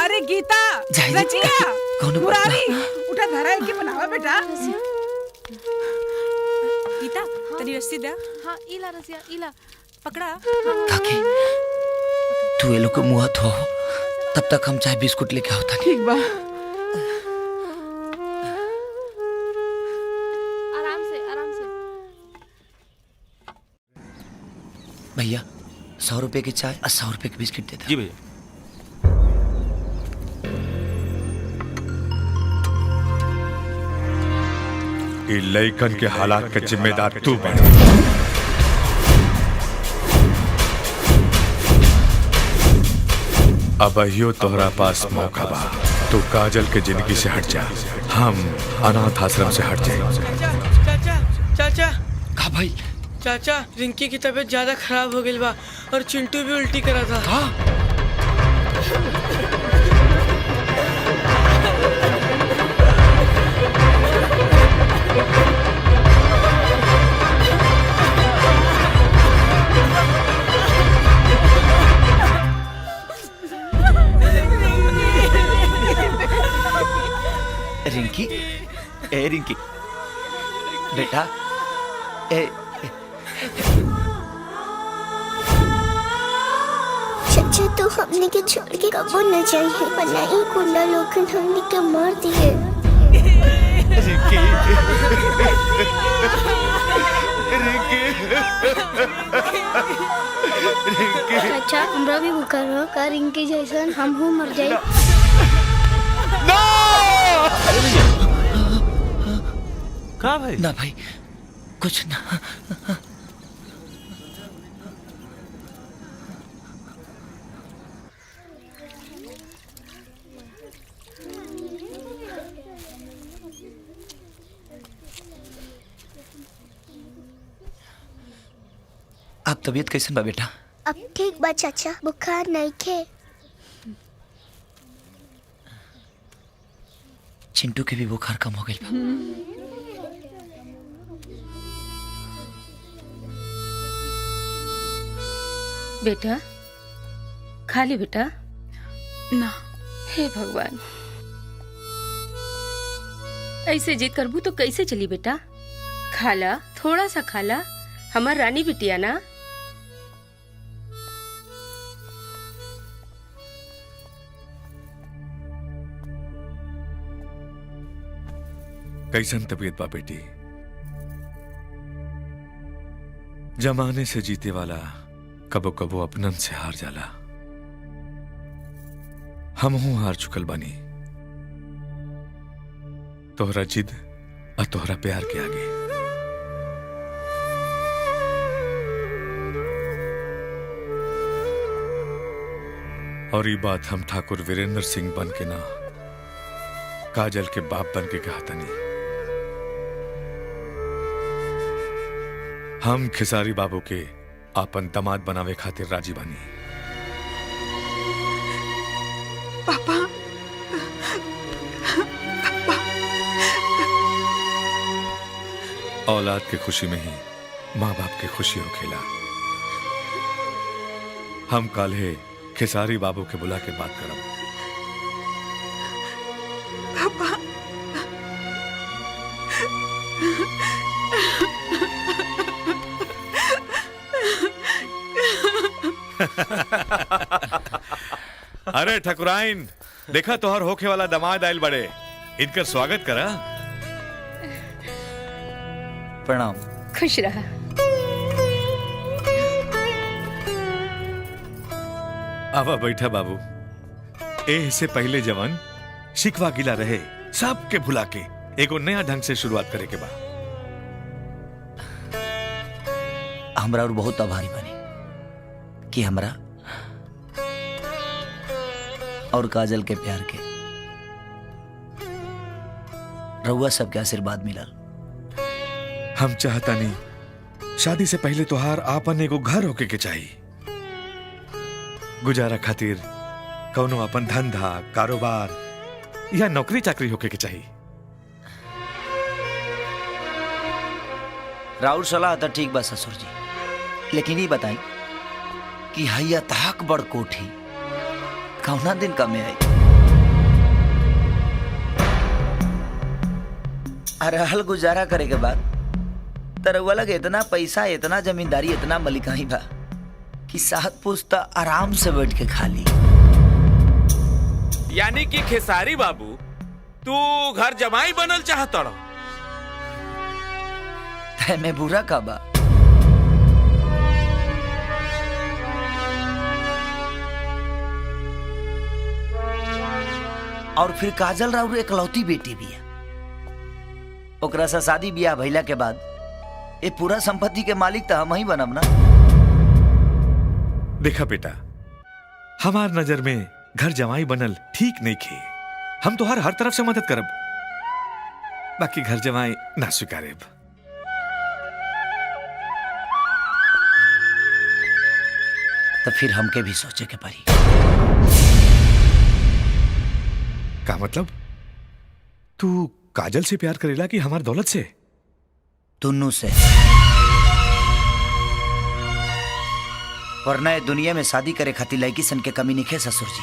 अरे गीता, जाए रजिया, कौन मुरारी, उठा धरा के बनावा बेटा। गीता तनी रस्सी दे। हाँ इला रसिया इला पकड़ा। काकी तू ये लोग को मुंह धो, तब तक हम चाय बिस्कुट लेके आओ। ठीक बा। आराम से आराम से। भैया 100 रुपए की चाय और 100 रुपए की बिस्किट दे दो। जी भैया। ई लइकन के हालात के जिम्मेदार तू बन। अब अहियो तोहरा पास मौका बा, तू काजल के जिंदगी से हट जा, हम अनाथ आश्रम से हट जाए। चाचा चाचा का भाई? चाचा रिंकी की तबीयत ज्यादा खराब हो गई बा और चिंटू भी उल्टी करा था। रिंकी, ए रिंकी बेटा, ए चाचा तो हमने के छोड़ के कबो न जाइए, वरना ये गुंडा लोग हमने के मार दिए। चाचा हमरा भी बुखार हो का रिंकी जैसन हम हूँ मर जाए। का भाई? ना भाई कुछ ना। आप तबीयत कैसे बा बेटा? अब ठीक बा चाचा, बुखार नहीं खे। चिंटू के भी बुखार कम हो गई बा। बेटा खा ले बेटा। ना। हे भगवान, ऐसे जिद करबू तो कैसे चली बेटा? खाला, थोड़ा सा खाला, हमार रानी बिटिया ना। कैसन तबीयत बा बेटी? जमाने से जीते वाला कबो कबो अपनन से हार जाला। हम हूं हार चुकल बानी तोहरा जिद और तोहरा प्यार के आगे। और ये बात हम ठाकुर वीरेंद्र सिंह बन के ना, काजल के बाप बन के कहा तनी। हम खिसारी बाबू के आपन दामाद बनावे खातिर राजी बानी। पापा, औलाद की खुशी में ही माँ बाप की खुशी हो खेला। हम काल्हे खिसारी बाबू के बुला के बात करब। पापा अरे ठकुराइन, देखा तोहर होखे वाला दामाद आयल बड़े, इनकर स्वागत करा। प्रणाम। खुश रहा। आवा बैठा बाबू। ए से पहले जवन शिकवा गिला रहे सबके भुला के एगो नया ढंग से शुरुआत करे के बाद हमरा और बहुत आभारी बनी कि हमरा और काजल के प्यार के रउआ सबके आशीर्वाद मिलल। हम चाहता नहीं शादी से पहले तोहार आपन एगो घर होके के चाहिए। गुजारा खातिर कौनो अपन धंधा कारोबार या नौकरी चाकरी होके के चाहिए। राउर सलाह तो ठीक बा ससुर जी, लेकिन ये बताई कि हैया तहक बड़ कोठी कौना दिन का में आई? रहल गुजारा करे के बाद तरवा लगे इतना पैसा, इतना जमींदारी, इतना मलिकाई बा कि 7 पुश्ता आराम से बैठ के खा ली। यानी कि खेसारी बाबू तू घर जमाई बनल चाहत रहो? तय में बुरा का बा? और फिर काजल राउर एकलौती बेटी भी है। ओकरा से शादी ब्याह भइला के बाद ये पूरा संपत्ति के मालिक तो हम ही बनब ना। देखा बेटा, हमार नजर में घर जमाई बनल ठीक नहीं खे। हम तो हर तरफ से मदद करब, बाकी घर जमाई ना स्वीकारेब। तो फिर हमके भी सोचे के पड़ी। का मतलब? तू काजल से प्यार करेला कि हमार दौलत से? दोनों से। वरना ये दुनिया में शादी करे खातिर लड़की सन के कमी नहीं खे ससुर जी।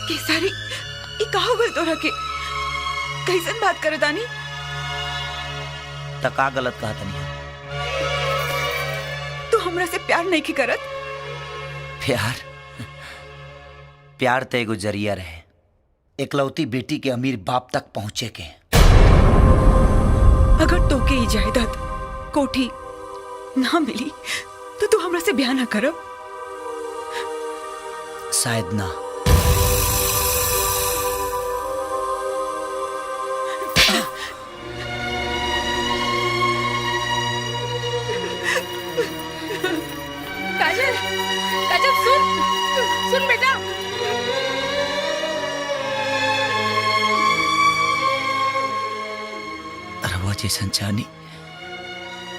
केसारी ये कहा हुए तोरा के कैसन बात करे दानी? तका गलत कहा तनी? तू हमरा से प्यार नहीं की करत? प्यार प्यार तो एगो जरिया रहे एकलौती बेटी के अमीर बाप तक पहुंचे के। अगर तो के इजाजत कोठी ना मिली तो तू हमरा से ब्याह ना करब? शायद ना। काजल, काजल सुन बेटा। रवा जैसन चाहनी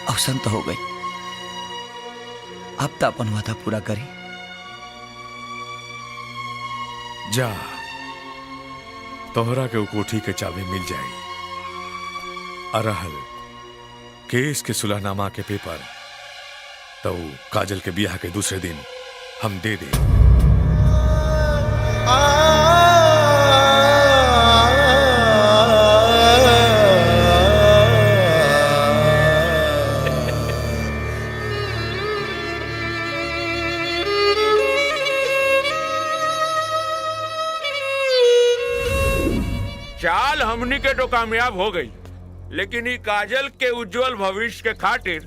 अवसन तो हो गई। अब तो अपन वादा पूरा करी। जा, तोहरा के कोठी के चाबी मिल जाई। अरहल केस के सुलहनामा के पेपर तो काजल के ब्याह के दूसरे दिन हम दे दे। चाल हमनी के तो कामयाब हो गई, लेकिन ई काजल के उज्जवल भविष्य के खातिर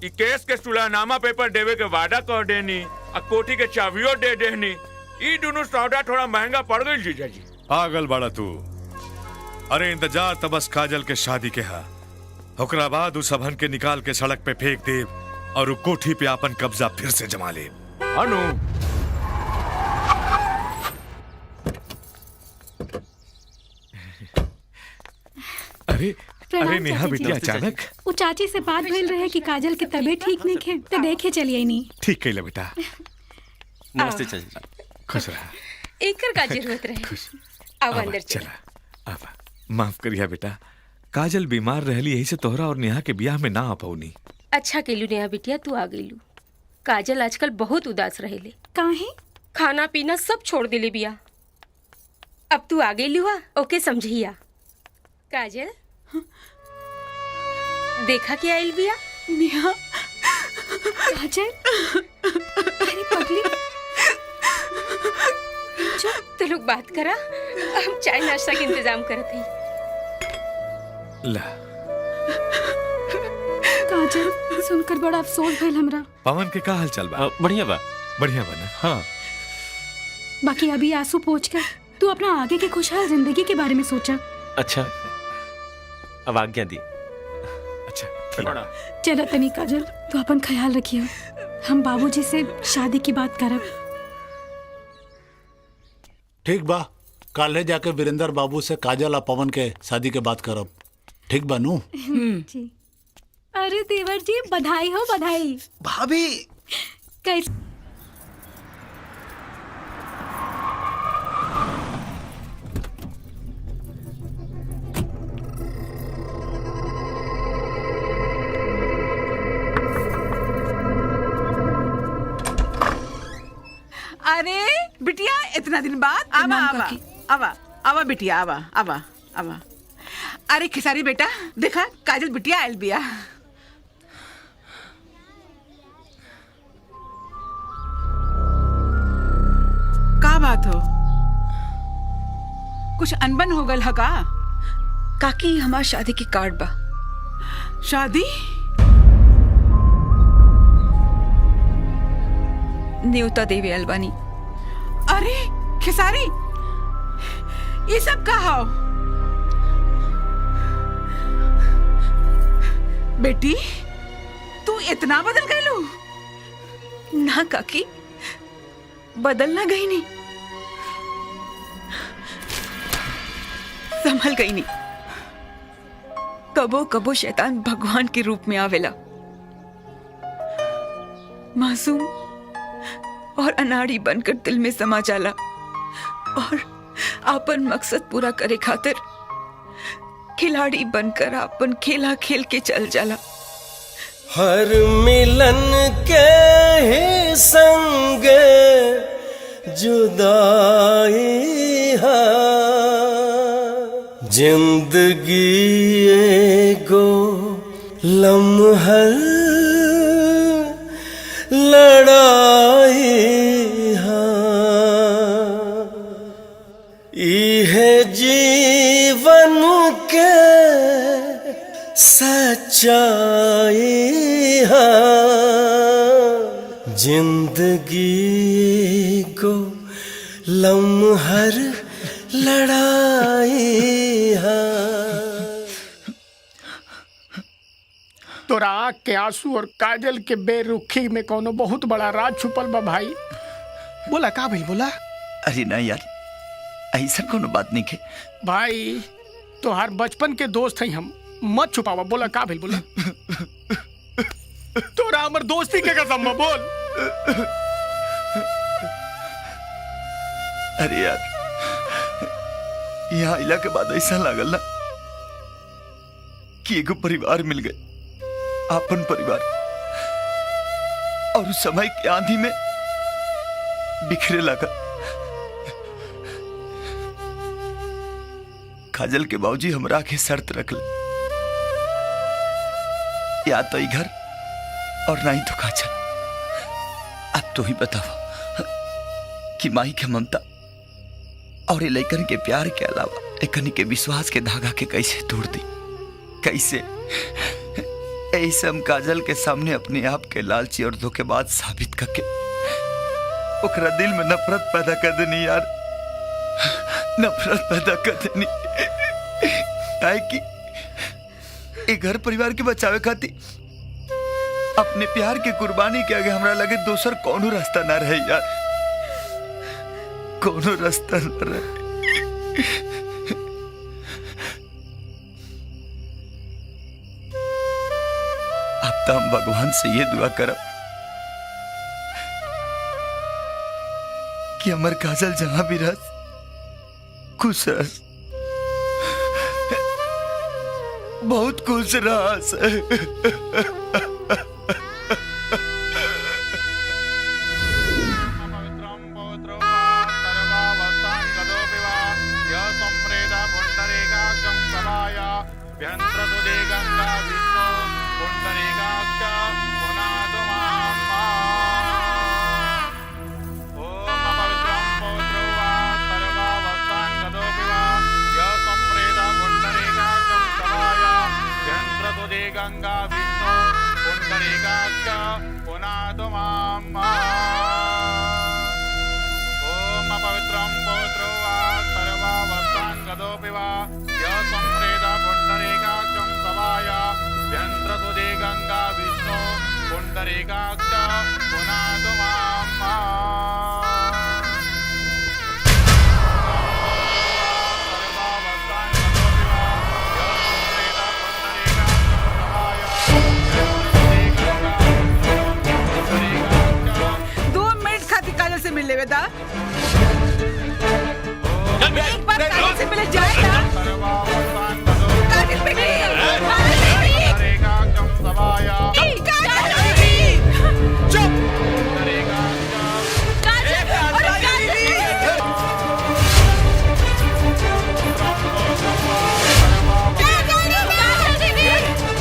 ई केस के सुलहनामा पेपर देवे के वादा कर देनी और कोठी के चाबियो दे देनी। ई दोनों सौदा थोड़ा महंगा पड़ गई जीजा जी। पागल बाड़ा तू। अरे इंतजार तो बस काजल के शादी के हा। ओकरा बाद उस सबहन के निकाल के सड़क पे फेंक देव और उ कोठी पे अपन कब्जा फिर से जमा ले। अनु अरे नेहा बेटी अचानक? वो चाची से बात भइल रहे कि काजल की तबीयत ठीक नहीं खे तो देखे चलिए नहीं। ठीक कइले बेटा। नमस्ते चाची। खुश रहा। एकर का जरूरत रहे। आओ अंदर चला। आवा। माफ करिया बेटा, काजल बीमार रहली, यही से तोहरा और नेहा के ब्याह में ना आ पौनी। अच्छा केलू नेहा बिटिया, तू आ गईलू। काजल आजकल बहुत उदास रहेले। काहे? खाना पीना सब छोड़ दिले बिया। अब तू आ गईलू हा, ओके समझिया। काजल देखा क्या आइल बिया? नेहा। काजल अरे पगली, तो लोग बात करा, हम चाय नाश्ता के इंतजाम करत हई। ला काजल सुनकर बड़ा अफसोस भइल हमरा। पवन के का हाल चाल बा? बढ़िया बा। बढ़िया बा ना? हाँ। बाकी अभी आंसू पोंछ कर तू अपना आगे की खुशहाल जिंदगी के बारे में सोचा। अच्छा, अब आज्ञा दी। अच्छा चलो तनी काजल, तू अपन ख्याल रखियो। हम बाबूजी से शादी की बात करब। ठीक बा, काले जाके वीरेंद्र बाबू से काजल और पवन के शादी के बात करब। ठीक बा नू? जी। अरे देवर जी, बधाई हो बधाई। भाभी कैसे? अरे बिटिया, इतना दिन बाद आवा आवा आवा आवा बिटिया, आवा आवा आवा। अरे खिसारी बेटा, देखा काजल बिटिया आयल बिया। का बात हो? कुछ अनबन हो गल है का? काकी, हमार शादी की कार्ड बा। शादी? न्योता देवी अलबानी। अरे खिसारी, ये सब का हो? बेटी, तू इतना बदल गई लो? ना काकी, बदलना गई नहीं, संभल गई नहीं। कबो कबो शैतान भगवान के रूप में आवेला। मासूम और अनाड़ी बनकर दिल में समा जाला और अपन मकसद पूरा करे खातिर खिलाड़ी बनकर अपन खेला खेल के चल जाला। हर मिलन के ही संग जुदाई है, जिंदगी एगो लम्हर लड़ाई है, इहे जीवन के सच्चाई है, जिंदगी को लम्हर लड़ाई है। तोरा आँख के आंसू और काजल के बेरुखी में कोनो बहुत बड़ा राज छुपल बा भाई। बोला का भाई, बोला। अरे ना यार, ऐसा कोनो बात नहीं के भाई, तोहार बचपन के दोस्त हैं हम, मत छुपावा। बोला का भाई, बोला। तोरा हमर दोस्ती के कसम बा, बोल। अरे यार, यहाँ आइला के बाद ऐसा लागल ना कि एगो परिवार मिल गए, आपन परिवार, और उस समय की आंधी में बिखरे लगा। काजल के बाबूजी हमरा के शर्त रखल, या तो ई घर और ना ही तो काजल। अब तो ही बताओ कि माई के ममता और ये लइकन के प्यार के अलावा एकनी के विश्वास के धागा के कैसे तोड़ दी, कैसे? ऐसे हम काजल के सामने अपने आप के लालची और धोखेबाज साबित करके ओकरा दिल में नफरत पैदा कर देनी यार, नफरत पैदा कर देनी। काहे कि एक घर परिवार के बचावे खातिर अपने प्यार के कुर्बानी के आगे हमरा लगे दोसर कोनो रास्ता ना रहे यार, कोनो रास्ता न रहे। अब तो हम भगवान से ये दुआ करब कि हमर काजल जहां भी रह खुश रह, बहुत खुश रह। गंगा विष्णु पुंडरीकाक्ष पुनातु माम्। ओम अपवित्रं पवित्रो वा से मिल ले बेटा। एक बार काजल से मिले जाए ना। काजल बेटी। चुप।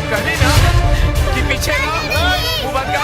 कहीं ना कि पीछे ना वो बंद कर।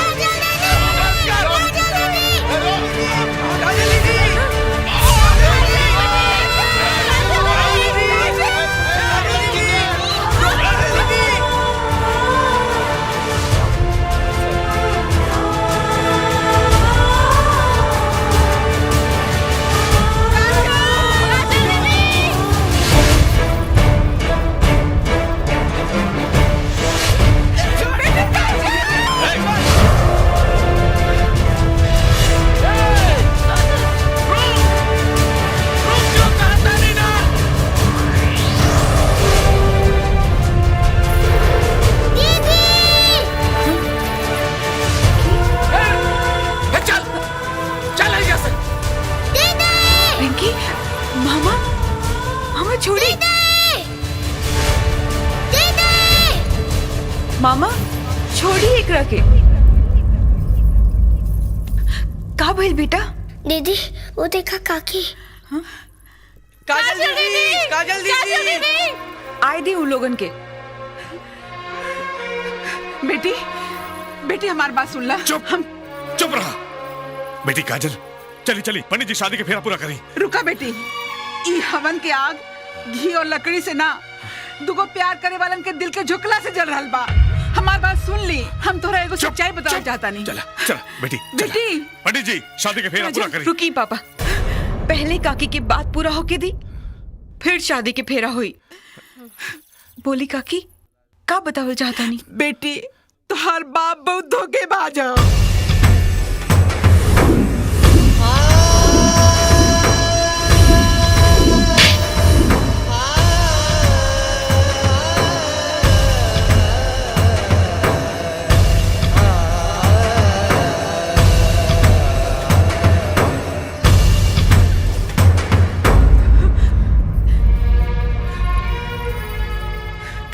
मामा छोड़ी एकरा के। का भइल बेटा? दीदी वो देखा काकी। काजल दीदी, काजल दीदी। आए दी उन लोगन के। बेटी बेटी हमारी बात सुन ला। चुप रहा बेटी। काजल चली चली पंडित जी शादी के फेरा पूरा करी। रुका बेटी, ई हवन के आग घी और लकड़ी से ना दुगो प्यार करे वालन के दिल के झुकला से जल रहल बा। हमार बात सुन ली, हम तोरा एगो सच्चाई बताना चाहता नहीं। चला चला बेटी बेटी। पंडित जी शादी के फेरा पूरा करी। रुकी पापा, पहले काकी की बात पूरा होके दी, फिर शादी के फेरा हुई। बोली काकी का बतावल चाहता नहीं? बेटी तुहार बाप बहुत धोखेबाज है।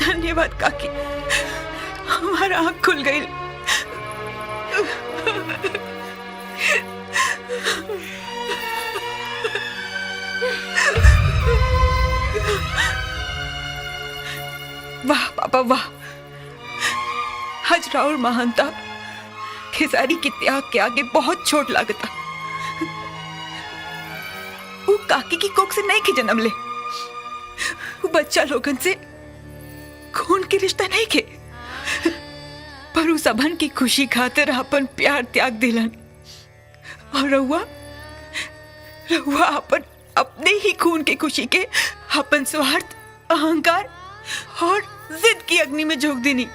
धन्यवाद काकी, हमारा आँख खुल गई। वाह पापा वाह, हज राउर महानता खेसारी के त्याग के आगे बहुत छोट लागता। वो काकी की कोख से नहीं के जन्म ले, वो बच्चा लोगन से खून के रिश्ता नहीं के, पर उस सबन की खुशी खातिर अपन प्यार त्याग दिलन। और रहुआ अपन अपने ही खून के खुशी के अपन स्वार्थ, अहंकार और जिद की अग्नि में झोंक देनी।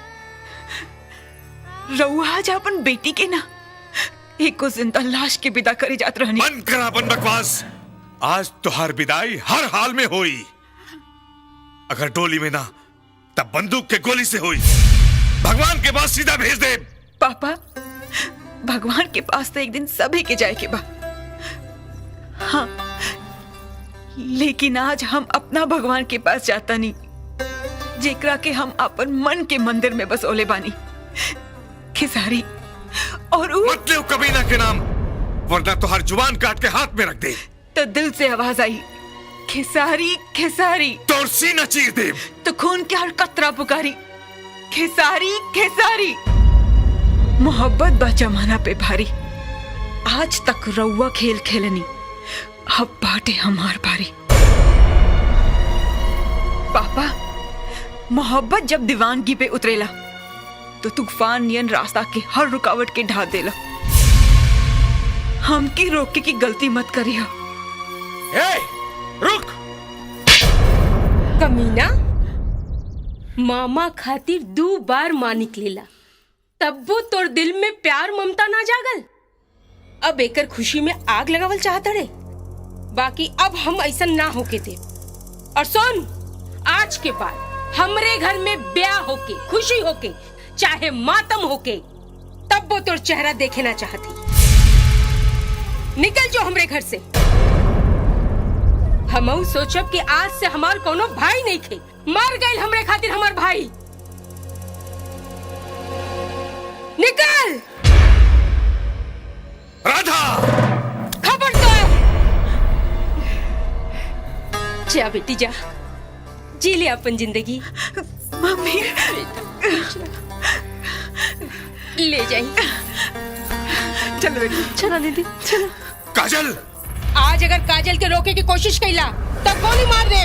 रहुआ आज अपन बेटी के ना एक को जिंदा लाश के विदा करी जात रहनी। बंद कर अपन बकवास। आज तुहार विदाई हर हाल में होई। अगर डोली में ना तब बंदूक के गोली से हुई। भगवान के पास सीधा भेज दे। पापा भगवान के पास तो एक दिन सभी के जाए के बा। हाँ, लेकिन आज हम अपना भगवान के पास जाता नहीं, जेकरा के हम अपन मन के मंदिर में बसोले बानी, खेसारी। और मत ले कबीना के नाम, वरना तो हर जुबान काट के हाथ में रख दे। तो दिल से आवाज आई, खेसारी खेसारी। तोर सीना चीर दे। तो खून के हर कतरा पुकारी, खेसारी खेसारी। मोहब्बत बा जमाना पे भारी, आज तक रउआ खेल खेलनी, अब बाटे हमार भारी। पापा मोहब्बत जब दीवानगी पे उतरेला तो तूफान नियन रास्ता के हर रुकावट के ढा देला। हमके रोके की गलती मत करिया। रुक। कमीना, मामा खातिर 2 बार माँ निकलेला, तब्बो तोर दिल में प्यार ममता ना जागल। अब एकर खुशी में आग लगावल चाहत रे। बाकी अब हम ऐसा ना होके दे। और सुन, आज के बाद हमरे घर में ब्याह होके, खुशी होके, चाहे मातम होके, तब वो तोर चेहरा देखे ना चाहती। निकल जो हमरे घर से। हम सोचब कि आज से हमार कोनो भाई नहीं थे, मर गए हमरे खातिर हमार भाई। निकल राधा। खबरदार। जा बेटी जा, जी ले अपन जिंदगी। मम्मी ले जाइए। चलो बेटी, चलो दीदी चलो। काजल, आज अगर काजल के रोके की कोशिश कैला तब गोली मार दे।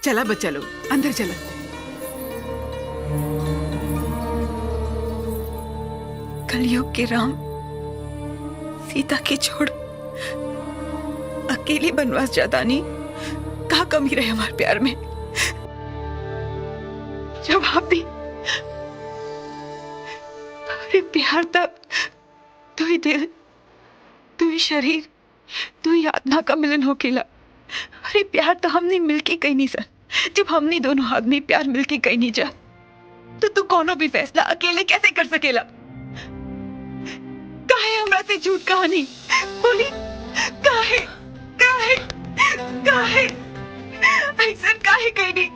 चला बच्चा लोग, अंदर चलो। कलयुग के राम सीता के छोड़ अकेले बनवास जाता नहीं। कहाँ कमी रहे हमारे प्यार में? जवाब दी। अरे प्यार तब तू ही दिल, तू ही शरीर, तू ही आत्मा का मिलन हो केला। अरे प्यार तो हमने मिलके कहीं नहीं सर। जब हमने दोनों आदमी प्यार मिलके कहीं नहीं जा, तो तू कोनो भी फैसला अकेले कैसे कर सकेला? काहे हमरा से झूठ कहानी बोली? काहे काहे काहे ऐसा काहे कहीं नहीं?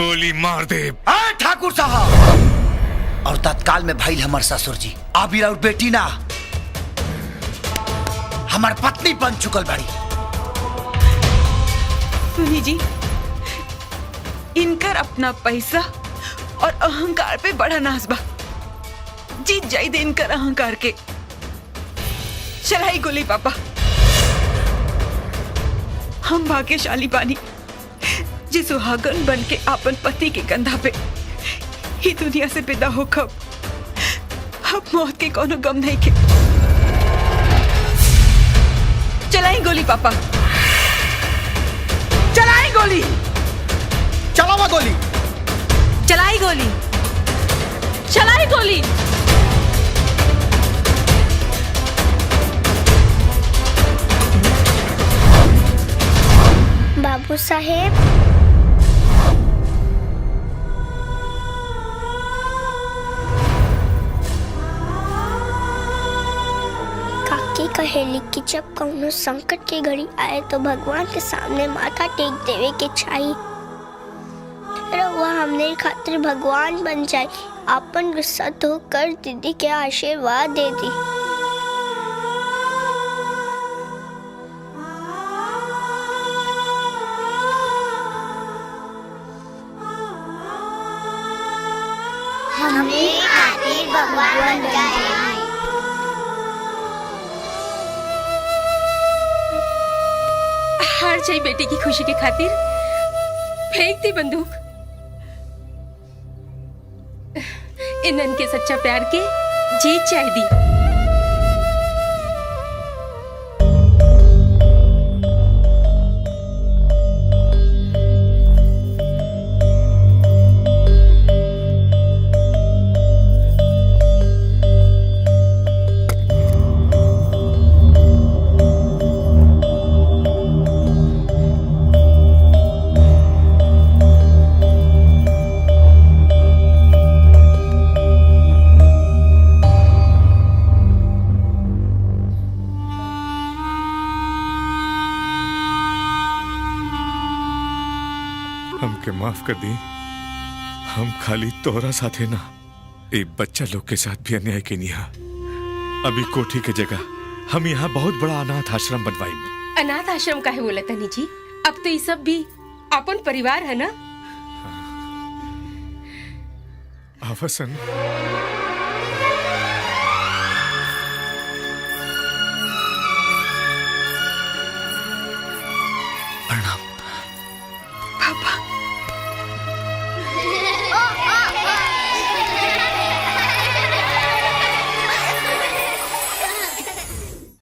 गोली मार दे। ठाकुर साहब, और तत्काल में भाई हमार ससुर जी आबिर और बेटी ना हमार पत्नी बन चुकल बाड़ी। सुनी जी, इनकर अपना पैसा और अहंकार पे बड़ा नाज बा। जीत जाई दे इनकर अहंकार के। चलाई गोली पापा। हम भाग्यशाली बानी जी सुहागन बन के आपन पति के कंधा पे ही दुनिया से पैदा हो कब। अब मौत के कोनो गम नहीं के। चलाई गोली पापा, चलाई गोली। चलावा गोली, चलाई गोली, चलाई गोली। बाबू साहेब, काकी कहेली कि जब कौनो संकट की घड़ी आए तो भगवान के सामने माथा टेक देवे के चाहिए। रउआ हमने खातिर भगवान बन जाए, अपन गुस्सा तो कर दीदी के आशीर्वाद दे दी। हमने खातिर भगवान बन जाए। हार जाई बेटी की खुशी के खातिर फेंक दी बंदूक। इनन के सच्चा प्यार के जीत चाह दी। हमके माफ कर दी। हम खाली तोहरा साथे ना, एक बच्चा लोग के साथ भी अन्याय के निहा। अभी कोठी के जगह हम यहाँ बहुत बड़ा अनाथ आश्रम बनवाई। अनाथ आश्रम काहे बोला तनी जी? अब तो ये सब भी अपन परिवार है ना। आवासन